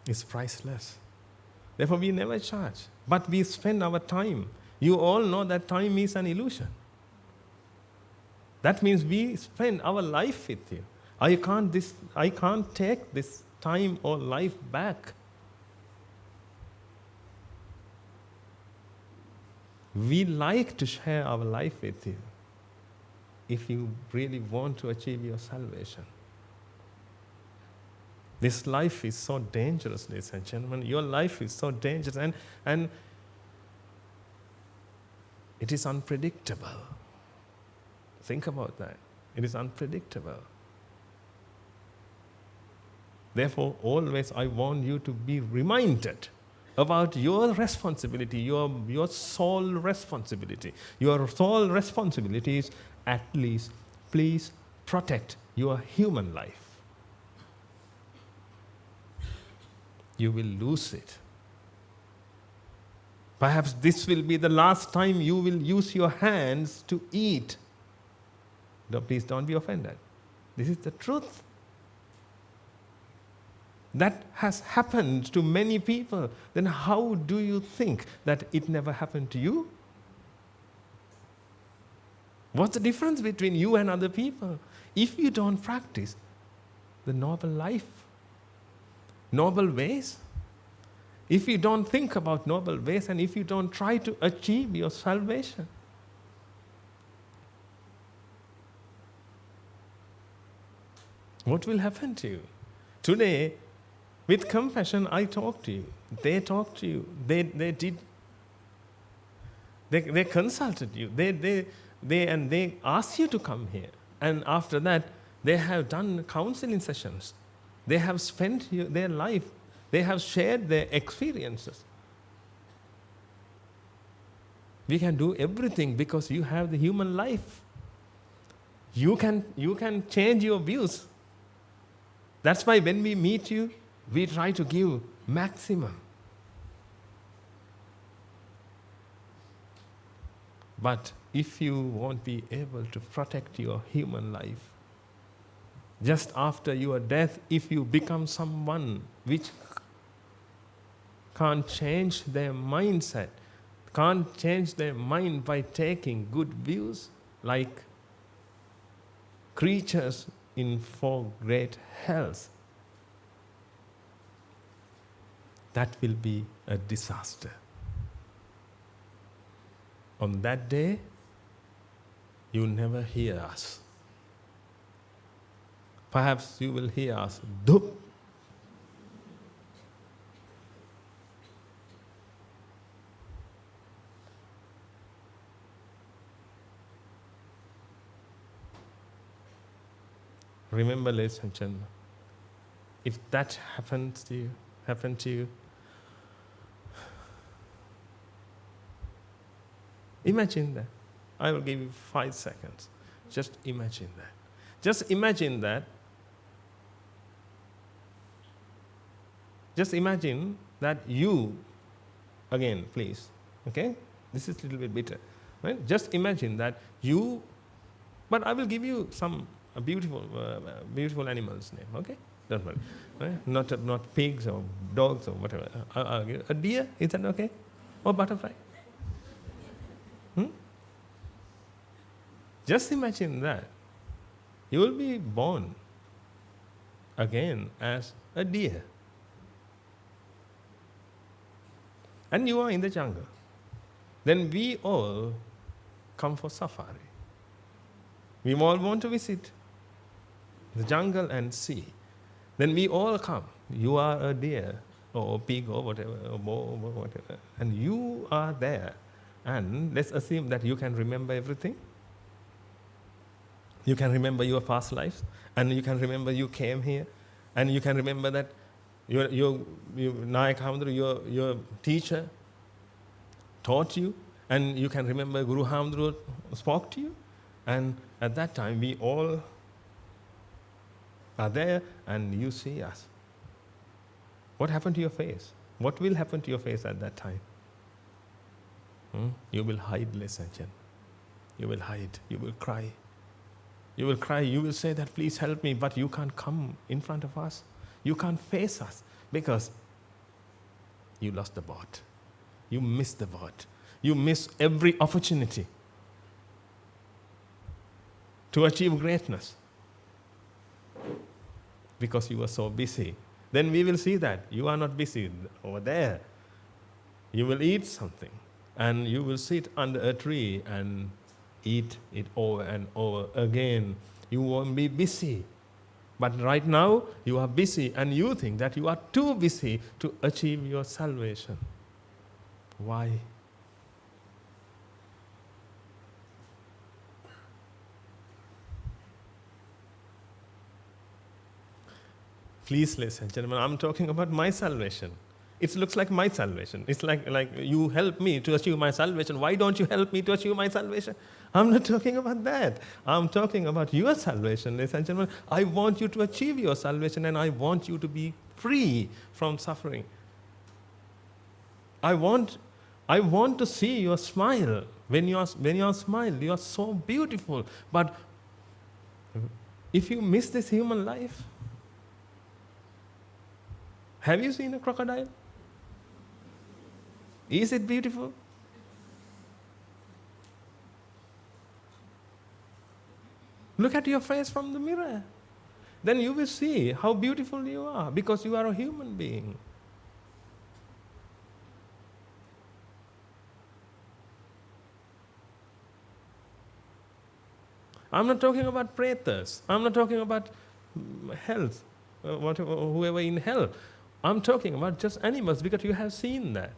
is priceless. Therefore, we never charge. But we spend our time. You all know that time is an illusion. That means we spend our life with you. I can't take this time or life back. We like to share our life with you if you really want to achieve your salvation. This life is so dangerous, ladies and gentlemen. Your life is so dangerous and it is unpredictable. Think about that. It is unpredictable. Therefore, always I want you to be reminded about your responsibility, your sole responsibility. Your sole responsibility is at least please protect your human life. You will lose it. Perhaps this will be the last time you will use your hands to eat. No, please don't be offended. This is the truth. That has happened to many people. Then how do you think that it never happened to you? What's the difference between you and other people? If you don't practice the noble life, noble ways, if you don't think about noble ways, and if you don't try to achieve your salvation, what will happen to you? Today, with compassion, I talk to you. They talk to you. They consulted you. They asked you to come here. And after that, they have done counseling sessions. They have spent their life. They have shared their experiences. We can do everything because you have the human life. You can change your views. That's why when we meet you, we try to give maximum. But if you won't be able to protect your human life, just after your death, if you become someone which can't change their mindset, can't change their mind by taking good views, like creatures in four great hells, that will be a disaster. On that day, you never hear us. Perhaps you will hear us, dup. Remember, ladies and gentlemen, if that happened to you, imagine that. I will give you 5 seconds. Just imagine that. Just imagine that. Just imagine that you, again, please, okay? This is a little bit bitter. Right? Just imagine that you, but I will give you some beautiful animal's name, okay? Don't worry. Right? Not pigs or dogs or whatever. A deer, is that okay? Or butterfly? Just imagine that. You will be born again as a deer. And you are in the jungle. Then we all come for safari. We all want to visit the jungle and see. Then we all come. You are a deer or a pig or whatever, or boar or whatever. And you are there. And let's assume that you can remember everything. You can remember your past lives, and you can remember you came here, and you can remember that your Nayak Hamdru, your teacher, taught you, and you can remember Guru Hamdru spoke to you, and at that time we all are there, and you see us. What happened to your face? What will happen to your face at that time? You will hide, ladies and gentlemen. You will hide. You will cry. You will cry, you will say that, please help me, but you can't come in front of us. You can't face us because you lost the boat. You missed the boat. You miss every opportunity to achieve greatness. because you were so busy. Then we will see that you are not busy over there. You will eat something and you will sit under a tree and eat it over and over again. You won't be busy. But right now, you are busy and you think that you are too busy to achieve your salvation. Why? Please, ladies and gentlemen, I'm talking about my salvation. It looks like my salvation. It's like you help me to achieve my salvation. Why don't you help me to achieve my salvation? I'm not talking about that. I'm talking about your salvation, ladies and gentlemen. I want you to achieve your salvation and I want you to be free from suffering. I want to see your smile. When you smile, you are so beautiful. But if you miss this human life, have you seen a crocodile? Is it beautiful? Look at your face from the mirror. Then you will see how beautiful you are because you are a human being. I'm not talking about pretas. I'm not talking about health, whoever in hell. I'm talking about just animals because you have seen that.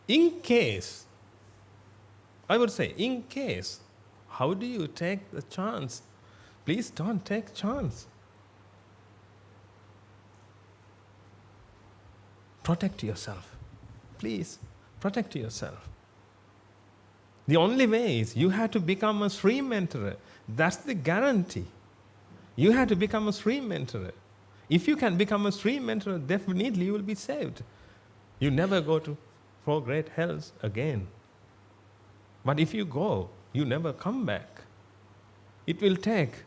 In case, I would say, in case, how do you take the chance? Please don't take chance. Protect yourself. Please, protect yourself. The only way is you have to become a Sri mentor. That's the guarantee. You have to become a Sri mentor. If you can become a Sri mentor, definitely you will be saved. You never go to 4 great hells again. But if you go, you never come back. It will take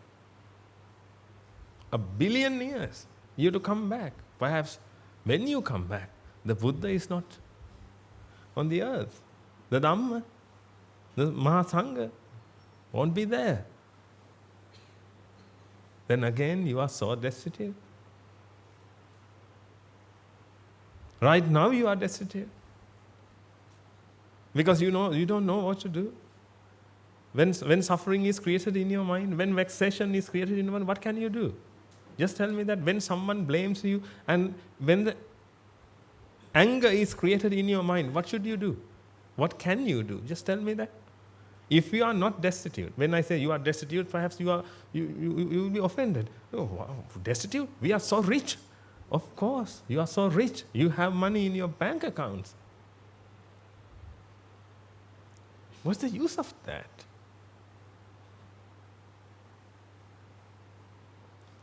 1 billion years you to come back. Perhaps when you come back, the Buddha is not on the earth. The Dhamma, the Mahasangha won't be there. Then again, you are so destitute. Right now, you are destitute. Because you don't know what to do. When suffering is created in your mind, when vexation is created in your mind, what can you do? Just tell me that when someone blames you and when the anger is created in your mind, what should you do? What can you do? Just tell me that. If you are not destitute, when I say you are destitute, perhaps you will be offended. Oh, wow, destitute? We are so rich. Of course, you are so rich. You have money in your bank accounts. What's the use of that?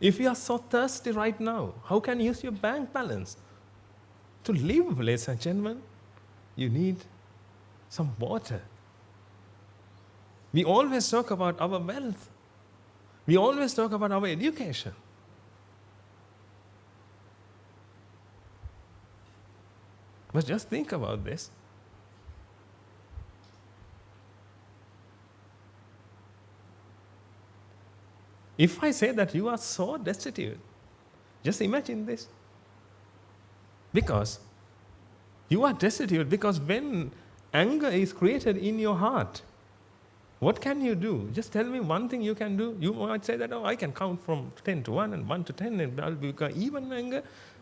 If you are so thirsty right now, how can you use your bank balance? To live, ladies and gentlemen, you need some water. We always talk about our wealth. We always talk about our education. But just think about this. If I say that you are so destitute, just imagine this. Because you are destitute, because when anger is created in your heart, what can you do? Just tell me one thing you can do. You might say that, oh, I can count from 10 to 1 and 1 to 10 and I'll become even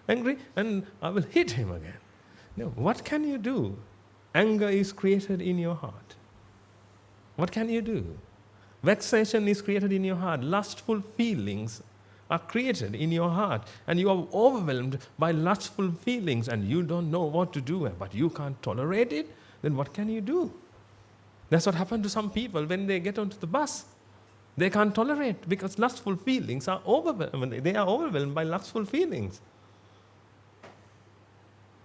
angry and I will hit him again. No, what can you do? Anger is created in your heart. What can you do? Vexation is created in your heart. Lustful feelings are created in your heart. And you are overwhelmed by lustful feelings and you don't know what to do, but you can't tolerate it. Then what can you do? That's what happened to some people when they get onto the bus. They can't tolerate because lustful feelings are overwhelmed. They are overwhelmed by lustful feelings.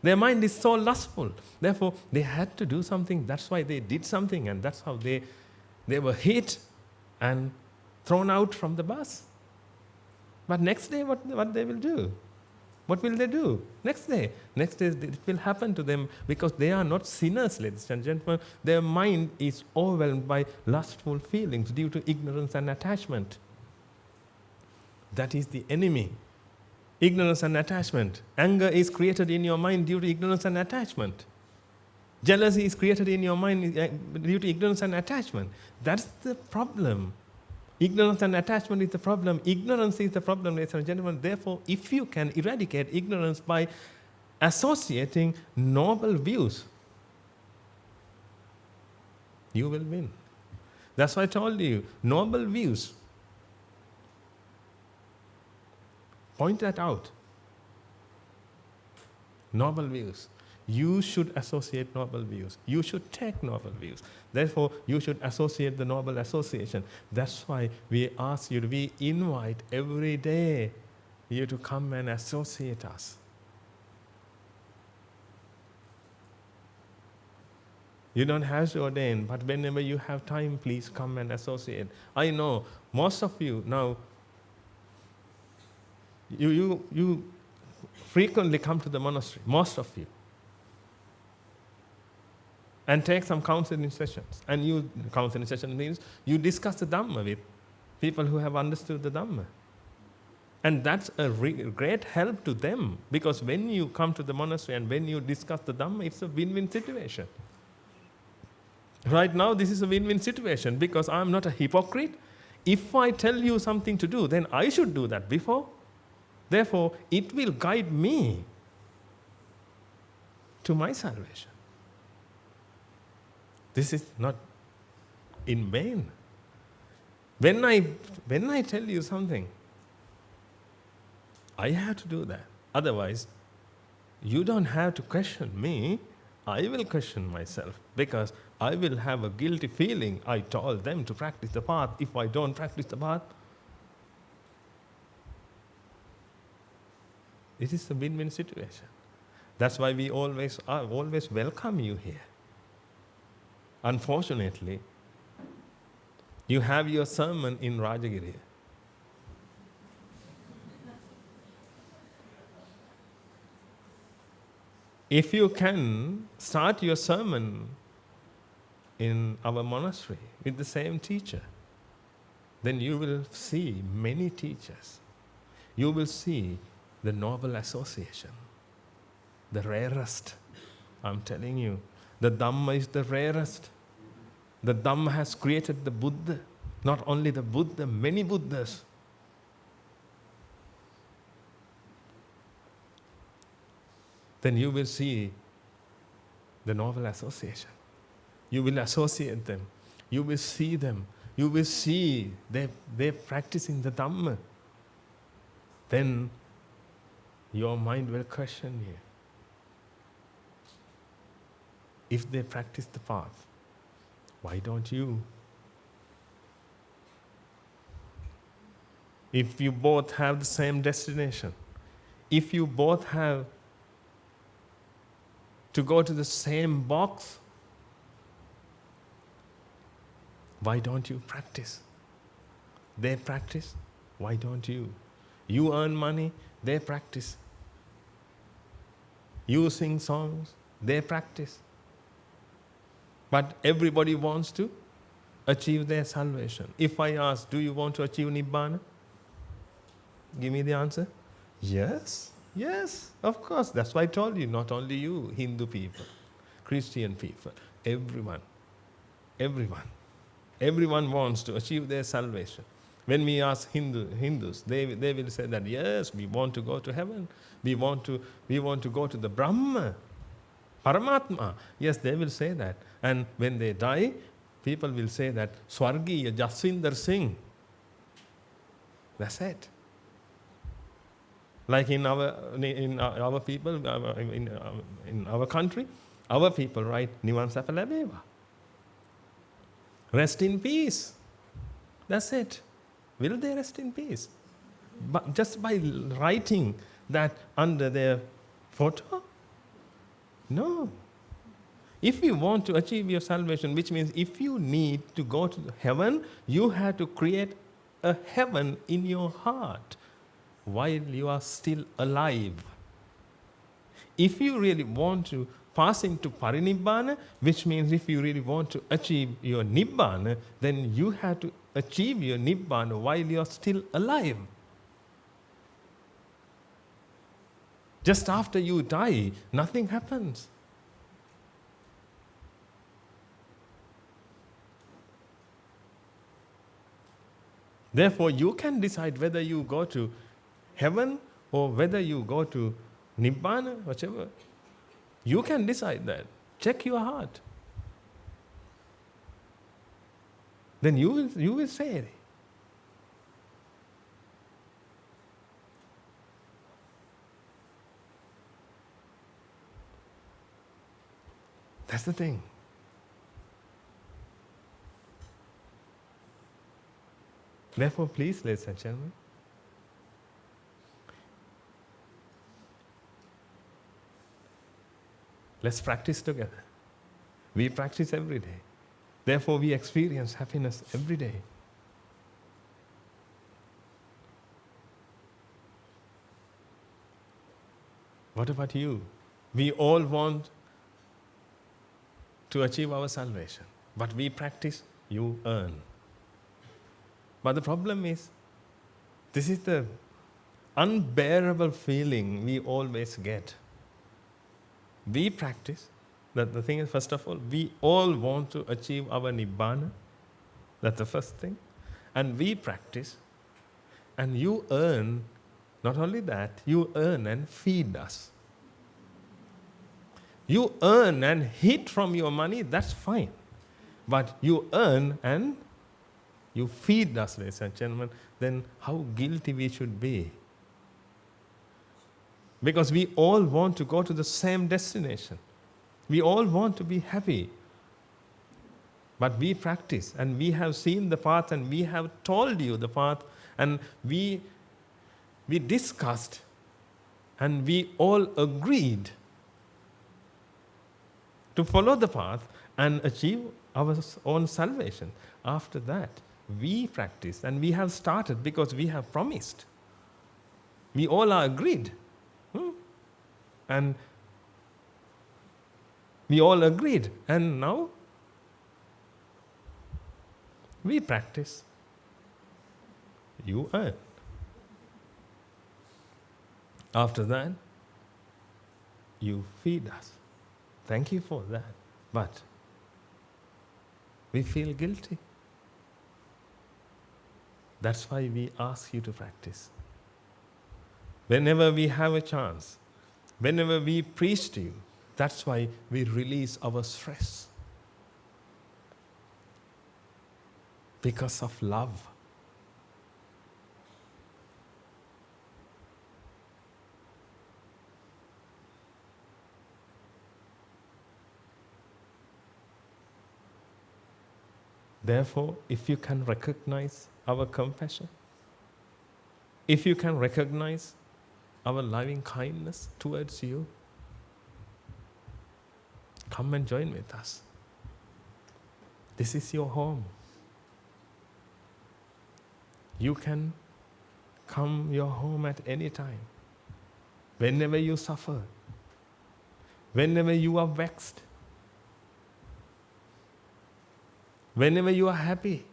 Their mind is so lustful. Therefore, they had to do something. That's why they did something, and that's how they were hit and thrown out from the bus. But next day, what they will do? What will they do? Next day it will happen to them because they are not sinners, ladies and gentlemen. Their mind is overwhelmed by lustful feelings due to ignorance and attachment. That is the enemy. Ignorance and attachment. Anger is created in your mind due to ignorance and attachment. Jealousy is created in your mind due to ignorance and attachment. That's the problem. Ignorance and attachment is the problem. Ignorance is the problem, ladies and gentlemen. Therefore, if you can eradicate ignorance by associating noble views, you will win. That's why I told you, noble views. Point that out. Noble views. You should associate noble views. You should take noble views. Therefore, you should associate the noble association. That's why we ask you, we invite every day you to come and associate us. You don't have to ordain, but whenever you have time, please come and associate. I know most of you now, you frequently come to the monastery, most of you, and take some counseling sessions. And counseling session means you discuss the Dhamma with people who have understood the Dhamma. And that's a great help to them, because when you come to the monastery and when you discuss the Dhamma, it's a win-win situation. Right now, this is a win-win situation, because I'm not a hypocrite. If I tell you something to do, then I should do that before. Therefore, it will guide me to my salvation. This is not in vain. When I tell you something, I have to do that. Otherwise, you don't have to question me. I will question myself, because I will have a guilty feeling. I told them to practice the path. If I don't practice the path, it is a win-win situation. That's why we always welcome you here. Unfortunately, you have your sermon in Rajagiriya. If you can start your sermon in our monastery with the same teacher, then you will see many teachers. You will see the noble association, the rarest. I'm telling you, the Dhamma is the rarest. The Dhamma has created the Buddha, not only the Buddha, many Buddhas. Then you will see the noble association. You will associate them. You will see them. You will see they're practicing the Dhamma. Then your mind will question you. If they practice the path, why don't you? If you both have the same destination, if you both have to go to the same box, why don't you practice? They practice, why don't you? You earn money, they practice. You sing songs, they practice. But everybody wants to achieve their salvation. If I ask, do you want to achieve Nibbāna? Give me the answer. Yes, yes, of course. That's why I told you, not only you, Hindu people, Christian people, everyone wants to achieve their salvation. When we ask Hindus, they will say that, yes, we want to go to heaven. We want to go to the Brahma, Paramatma. Yes, they will say that. And when they die, people will say that, Swargiya Jaswinder Singh. That's it. Like in our people, in our country, our people write, Nivan Sapa Labewa. Rest in peace. That's it. Will they rest in peace? But just by writing that under their photo? No. If you want to achieve your salvation, which means if you need to go to heaven, you have to create a heaven in your heart while you are still alive. If you really want to pass into Parinibbāna, which means if you really want to achieve your Nibbāna, then you have to achieve your Nibbāna while you are still alive. Just after you die, nothing happens. Therefore, you can decide whether you go to heaven or whether you go to Nibbāna, whichever. You can decide that. Check your heart. Then you will say, that's the thing. Therefore, please, ladies and gentlemen, let's practice together. We practice every day. Therefore, we experience happiness every day. What about you? We all want to achieve our salvation. But we practice, you earn. But the problem is, this is the unbearable feeling we always get. We practice, that the thing is, first of all, we all want to achieve our Nibbāna. That's the first thing. And we practice, and you earn, not only that, you earn and feed us. You earn and eat from your money, that's fine. But you earn and you feed us, ladies and gentlemen, then how guilty we should be. Because we all want to go to the same destination. We all want to be happy. But we practice, and we have seen the path, and we have told you the path, and we discussed, and we all agreed to follow the path and achieve our own salvation. After that, we practice, and we have started because we have promised. We all are agreed. And we all agreed. And now, we practice. You earn. After that, you feed us. Thank you for that. But we feel guilty. That's why we ask you to practice. Whenever we have a chance, whenever we preach to you, that's why we release our stress. Because of love. Therefore, if you can recognize our compassion, if you can recognize our loving kindness towards you, come and join with us. This is your home. You can come your home at any time. Whenever you suffer, whenever you are vexed, whenever you are happy,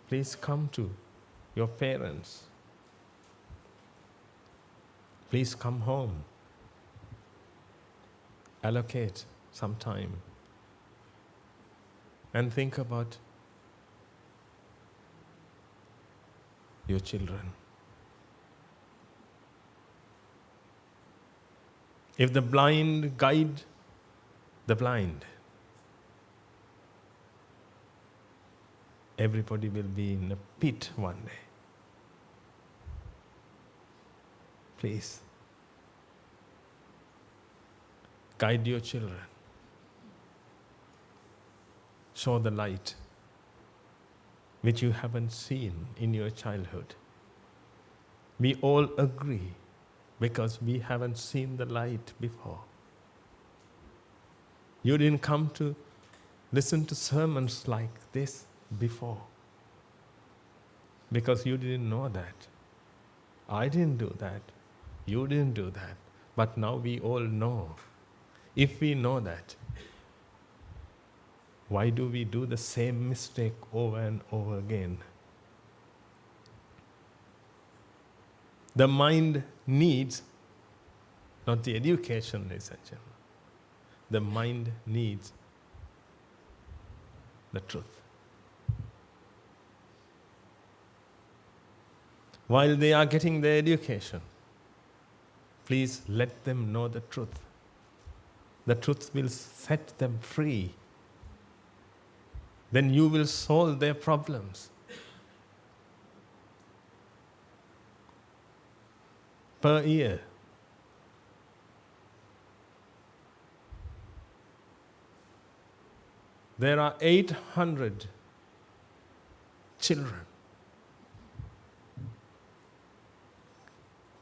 please come to your parents. Please come home. Allocate some time and think about your children. If the blind guide the blind, everybody will be in a pit one day. Please, guide your children. Show the light which you haven't seen in your childhood. We all agree because we haven't seen the light before. You didn't come to listen to sermons like this before because you didn't know that. I didn't do that. You didn't do that. But now we all know. If we know that, why do we do the same mistake over and over again? The mind needs not the education, ladies and gentlemen. The mind needs the truth. While they are getting their education, please let them know the truth. The truth will set them free. Then you will solve their problems. Per year, there are 800 children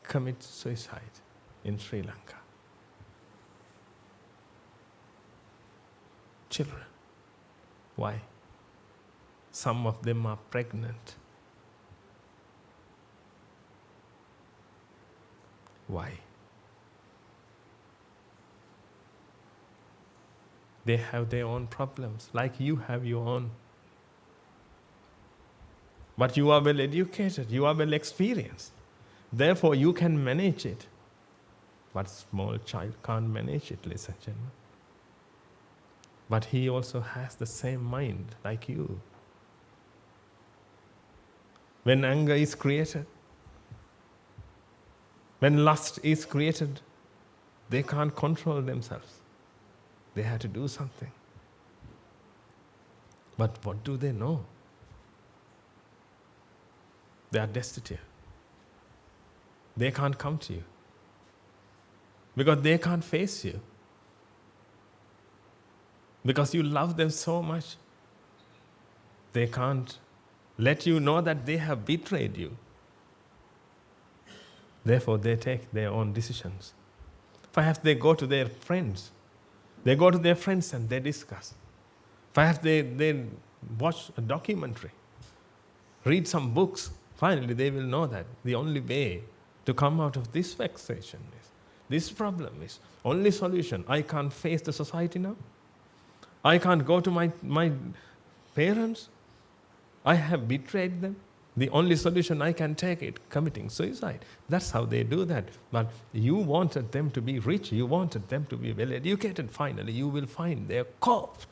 commit suicide in Sri Lanka. Children. Why? Some of them are pregnant. Why? They have their own problems, like you have your own. But you are well educated, you are well experienced. Therefore, you can manage it. But small child can't manage it, ladies and gentlemen. But he also has the same mind like you. When anger is created, when lust is created, they can't control themselves. They have to do something. But what do they know? They are destitute. They can't come to you. Because they can't face you. Because you love them so much. They can't let you know that they have betrayed you. Therefore, they take their own decisions. Perhaps they go to their friends. They go to their friends and they discuss. Perhaps they watch a documentary, read some books. Finally, they will know that the only way to come out of this vexation is, this problem is, only solution. I can't face the society now. I can't go to my parents. I have betrayed them. The only solution I can take is committing suicide. That's how they do that. But you wanted them to be rich. You wanted them to be well educated. Finally, you will find their corpse.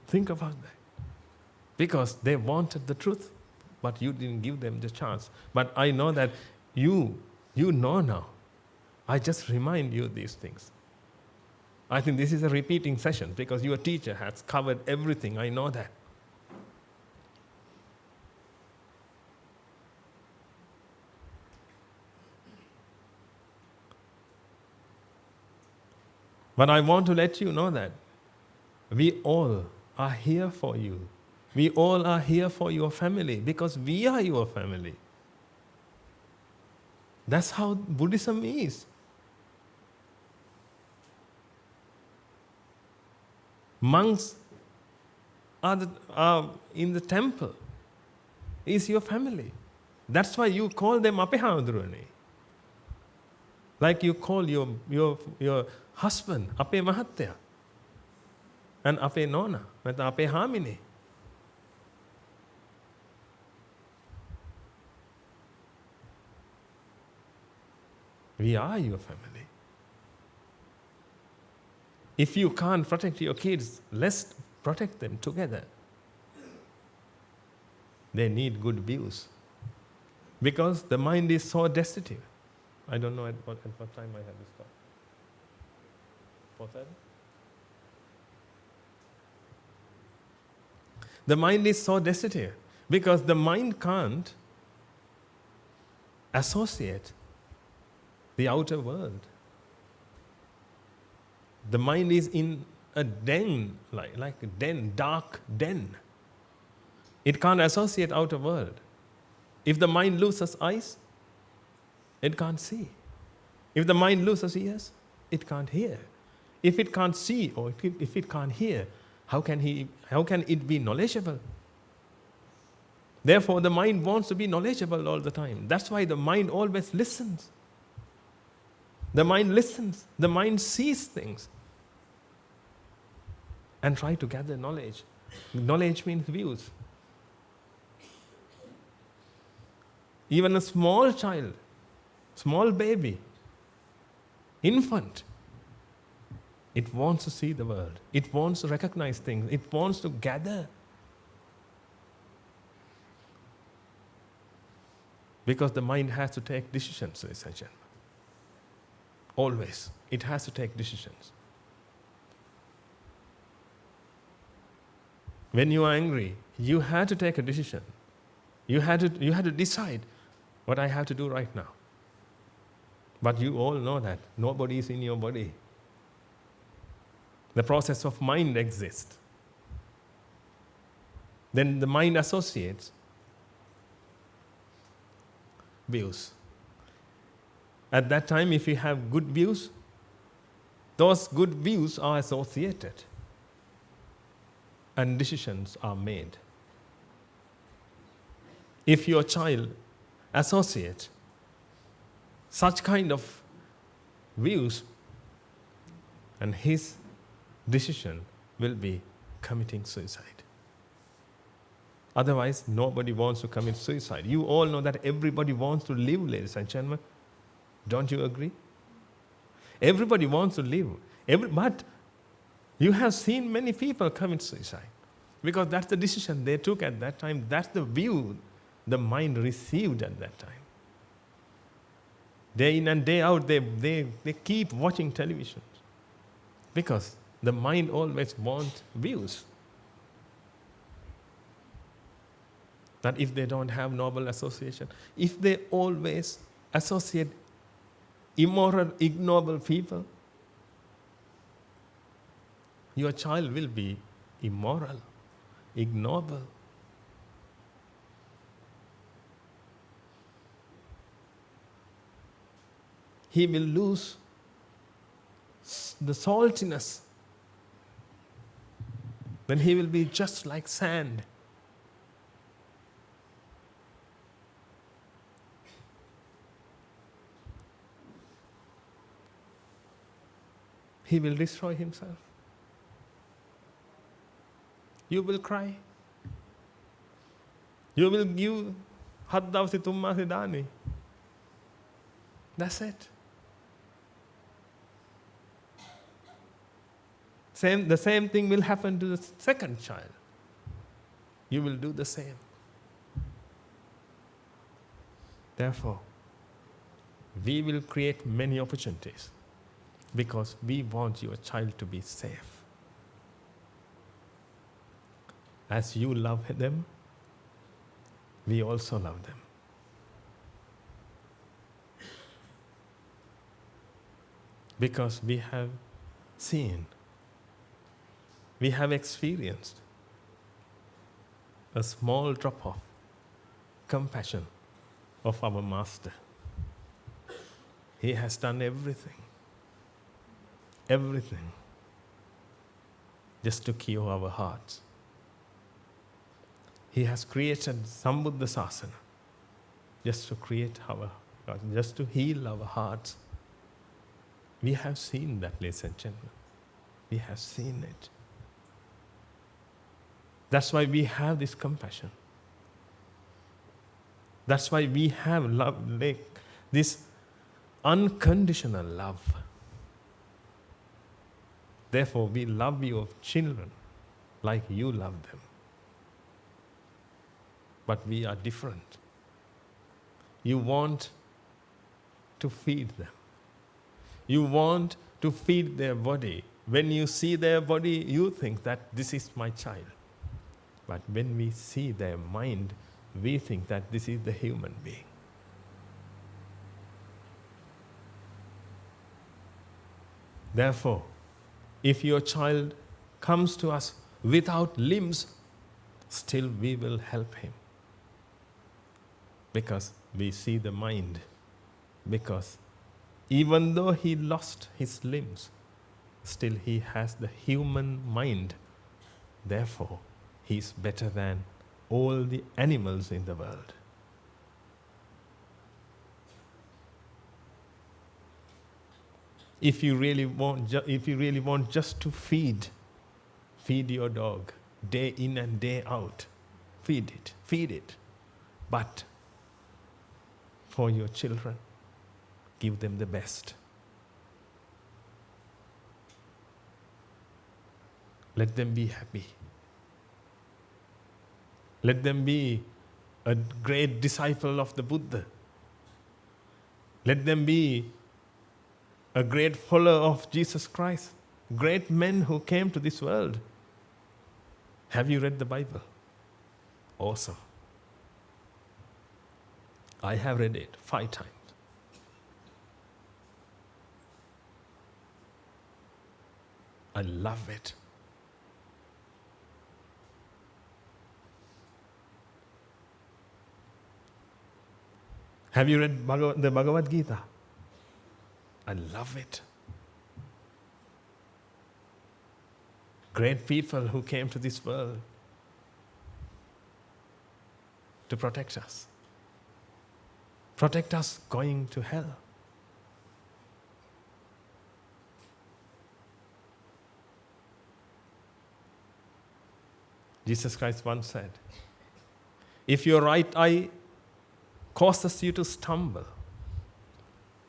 Think about that. Because they wanted the truth, but you didn't give them the chance. But I know that you know now. I just remind you these things. I think this is a repeating session because your teacher has covered everything. I know that. But I want to let you know that we all are here for you. We all are here for your family because we are your family. That's how Buddhism is. Monks are in the temple. Is your family. That's why you call them Apehādurani. Like you call your husband Ape Mahattaya and Ape Nona, and Ape Hamini. We are your family. If you can't protect your kids, let's protect them together. They need good views. Because the mind is so destitute. I don't know at what time I have to stop. 4:30? The mind is so destitute because the mind can't associate the outer world. The mind is in a den, like a den, dark den. It can't associate outer world. If the mind loses eyes, it can't see. If the mind loses ears, it can't hear. If it can't see or if it can't hear, how can it be knowledgeable? Therefore, the mind wants to be knowledgeable all the time. That's why the mind always listens. The mind listens. The mind sees things. and try to gather knowledge. Knowledge means views. Even a small child, small baby, infant, it wants to see the world. It wants to recognize things. It wants to gather. Because the mind has to take decisions, essentially. Always. It has to take decisions. When you are angry, you had to take a decision. You had to decide what I have to do right now. But you all know that nobody is in your body. The process of mind exists. Then the mind associates views. At that time, if you have good views, those good views are associated and decisions are made. If your child associates such kind of views, and his decision will be committing suicide. Otherwise, nobody wants to commit suicide. You all know that everybody wants to live, ladies and gentlemen. Don't you agree? Everybody wants to live. But you have seen many people commit suicide because that's the decision they took at that time. That's the view the mind received at that time. Day in and day out, they keep watching television because the mind always wants views. That if they don't have noble association, if they always associate immoral, ignoble people, your child will be immoral, ignoble. He will lose the saltiness. Then he will be just like sand. He will destroy himself. You will cry. You will give haddavasi tummasi dani. That's it. The same thing will happen to the second child. You will do the same. Therefore, we will create many opportunities because we want your child to be safe. As you love them, we also love them. Because we have seen, we have experienced a small drop of compassion of our Master. He has done everything, just to cure our hearts. He has created Sambuddha Sasana just to create just to heal our hearts. We have seen that, ladies and gentlemen. We have seen it. That's why we have this compassion. That's why we have love, like this unconditional love. Therefore, we love your children like you love them. But we are different. You want to feed them. You want to feed their body. When you see their body, you think that this is my child. But when we see their mind, we think that this is the human being. Therefore, if your child comes to us without limbs, still we will help him. Because we see the mind. Because even though he lost his limbs, still he has the human mind. Therefore, he is better than all the animals in the world. If you really want just to feed Feed your dog day in and day out. Feed it. But for your children, give them the best. Let them be happy. Let them be a great disciple of the Buddha. Let them be a great follower of Jesus Christ. Great men who came to this world. Have you read the Bible? Awesome. I have read it 5 times. I love it. Have you read the Bhagavad Gita? I love it. Great people who came to this world to protect us. Protect us going to hell. Jesus Christ once said, if your right eye causes you to stumble,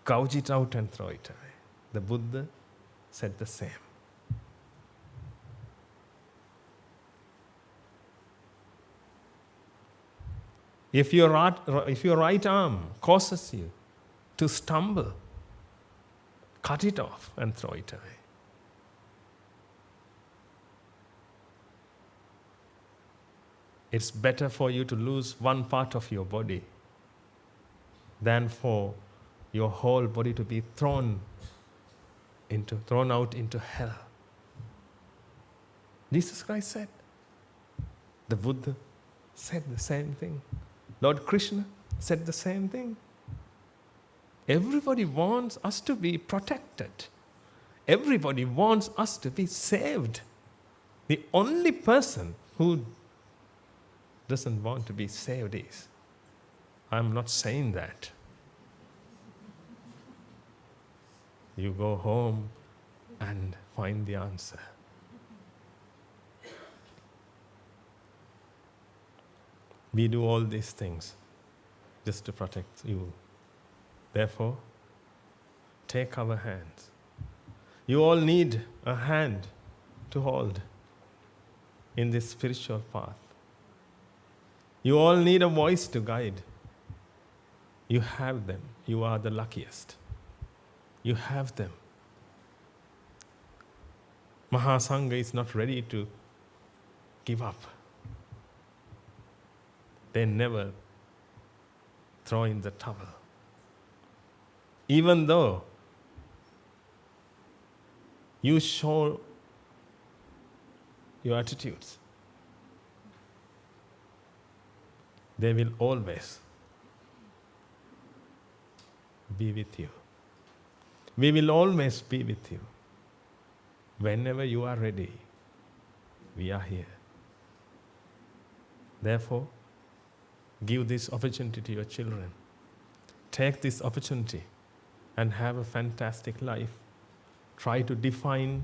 gouge it out and throw it away. The Buddha said the same. If your right arm causes you to stumble, cut it off and throw it away. It's better for you to lose one part of your body than for your whole body to be thrown out into hell. Jesus Christ said. The Buddha said the same thing. Lord Krishna said the same thing. Everybody wants us to be protected. Everybody wants us to be saved. The only person who doesn't want to be saved is, I'm not saying that. You go home and find the answer. We do all these things just to protect you. Therefore, take our hands. You all need a hand to hold in this spiritual path. You all need a voice to guide. You have them. You are the luckiest. You have them. Mahasangha is not ready to give up. They never throw in the towel. Even though you show your attitudes, they will always be with you. We will always be with you. Whenever you are ready, we are here. Therefore, give this opportunity to your children. Take this opportunity and have a fantastic life. Try to define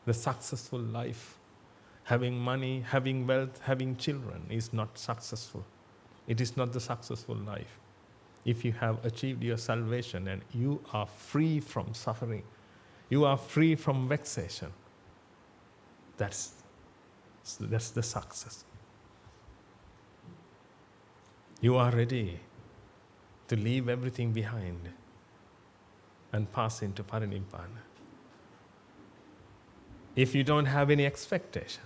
the successful life. Having money, having wealth, having children is not successful. It is not the successful life. If you have achieved your salvation and you are free from suffering, you are free from vexation, that's the success. You are ready to leave everything behind and pass into Parinibbāna. If you don't have any expectation,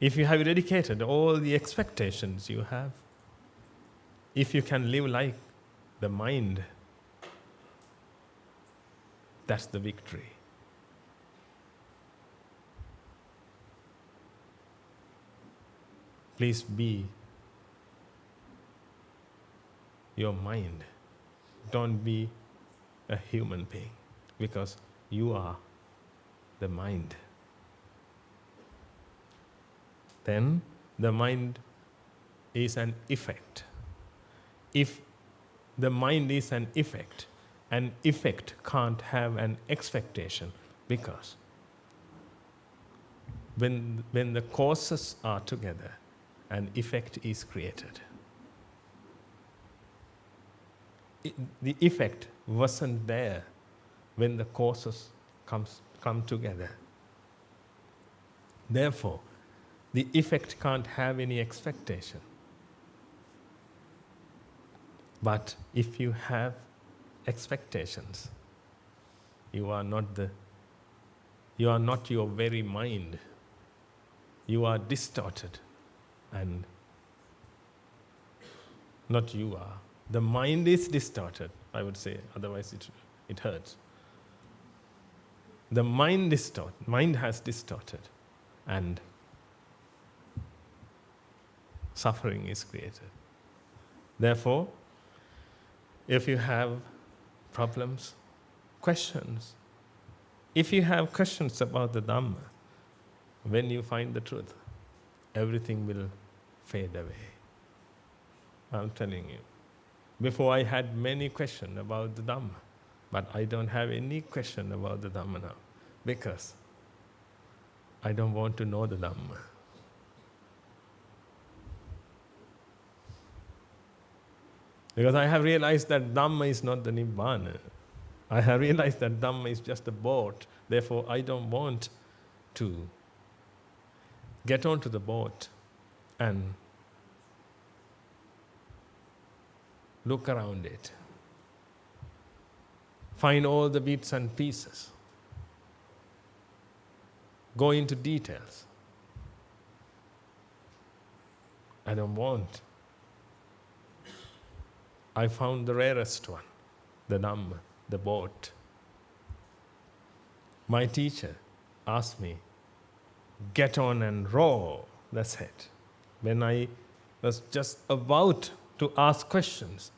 if you have eradicated all the expectations you have, if you can live like the mind, that's the victory. Please be your mind. Don't be a human being, because you are the mind. Then the mind is an effect. If the mind is an effect can't have an expectation, because when the causes are together, an effect is created. The effect wasn't there when the causes come together. Therefore, the effect can't have any expectation. But if you have expectations, you are not your very mind. You are distorted, and not you are. The mind is distorted, I would say, otherwise it hurts. The mind has distorted, and suffering is created. Therefore, if you have problems, questions, if you have questions about the Dhamma, when you find the truth, everything will fade away. I'm telling you. Before I had many questions about the Dhamma, but I don't have any question about the Dhamma now, because I don't want to know the Dhamma. Because I have realized that Dhamma is not the Nibbāna. I have realized that Dhamma is just a boat. Therefore, I don't want to get onto the boat and look around it. Find all the bits and pieces. Go into details. I don't want. I found the rarest one, the Dhamma, the boat. My teacher asked me, get on and row. That's it. When I was just about to ask questions,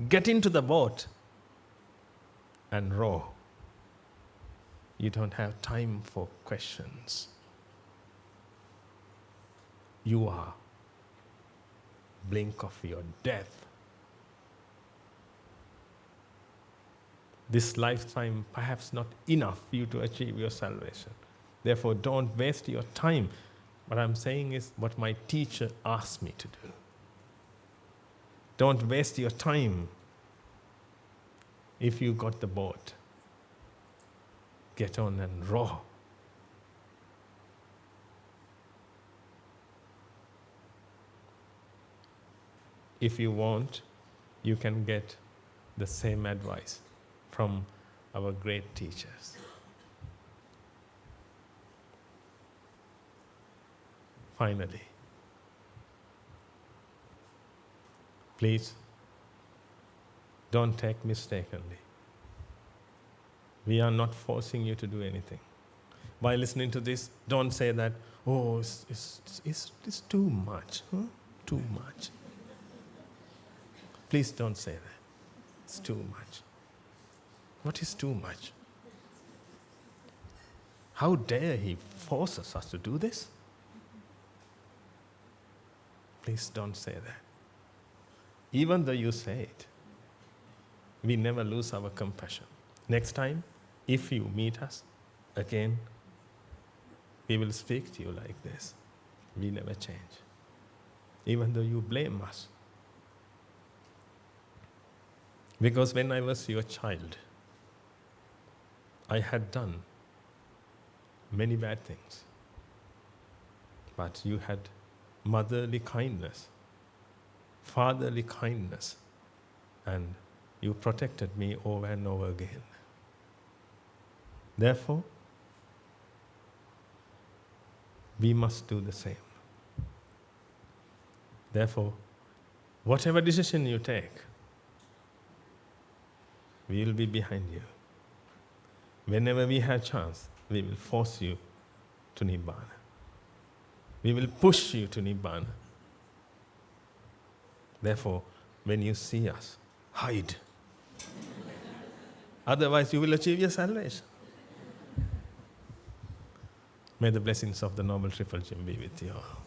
get into the boat and row. You don't have time for questions. You are blink of your death. This lifetime perhaps not enough for you to achieve your salvation. Therefore, don't waste your time. What I'm saying is what my teacher asked me to do. Don't waste your time. If you got the boat, get on and row. If you want, you can get the same advice from our great teachers. Finally, please don't take mistakenly. We are not forcing you to do anything. By listening to this, don't say that, oh, it's too much. Huh? Too much. Please don't say that. It's too much. What is too much? How dare he forces us to do this? Please don't say that. Even though you say it, we never lose our compassion. Next time, if you meet us again, we will speak to you like this. We never change. Even though you blame us. Because when I was your child, I had done many bad things. But you had motherly kindness, fatherly kindness, and you protected me over and over again. Therefore, we must do the same. Therefore, whatever decision you take, we will be behind you. Whenever we have chance, we will force you to Nibbāna. We will push you to Nibbāna. Therefore, when you see us, hide. Otherwise, you will achieve your salvation. May the blessings of the Noble Triple Gem be with you all.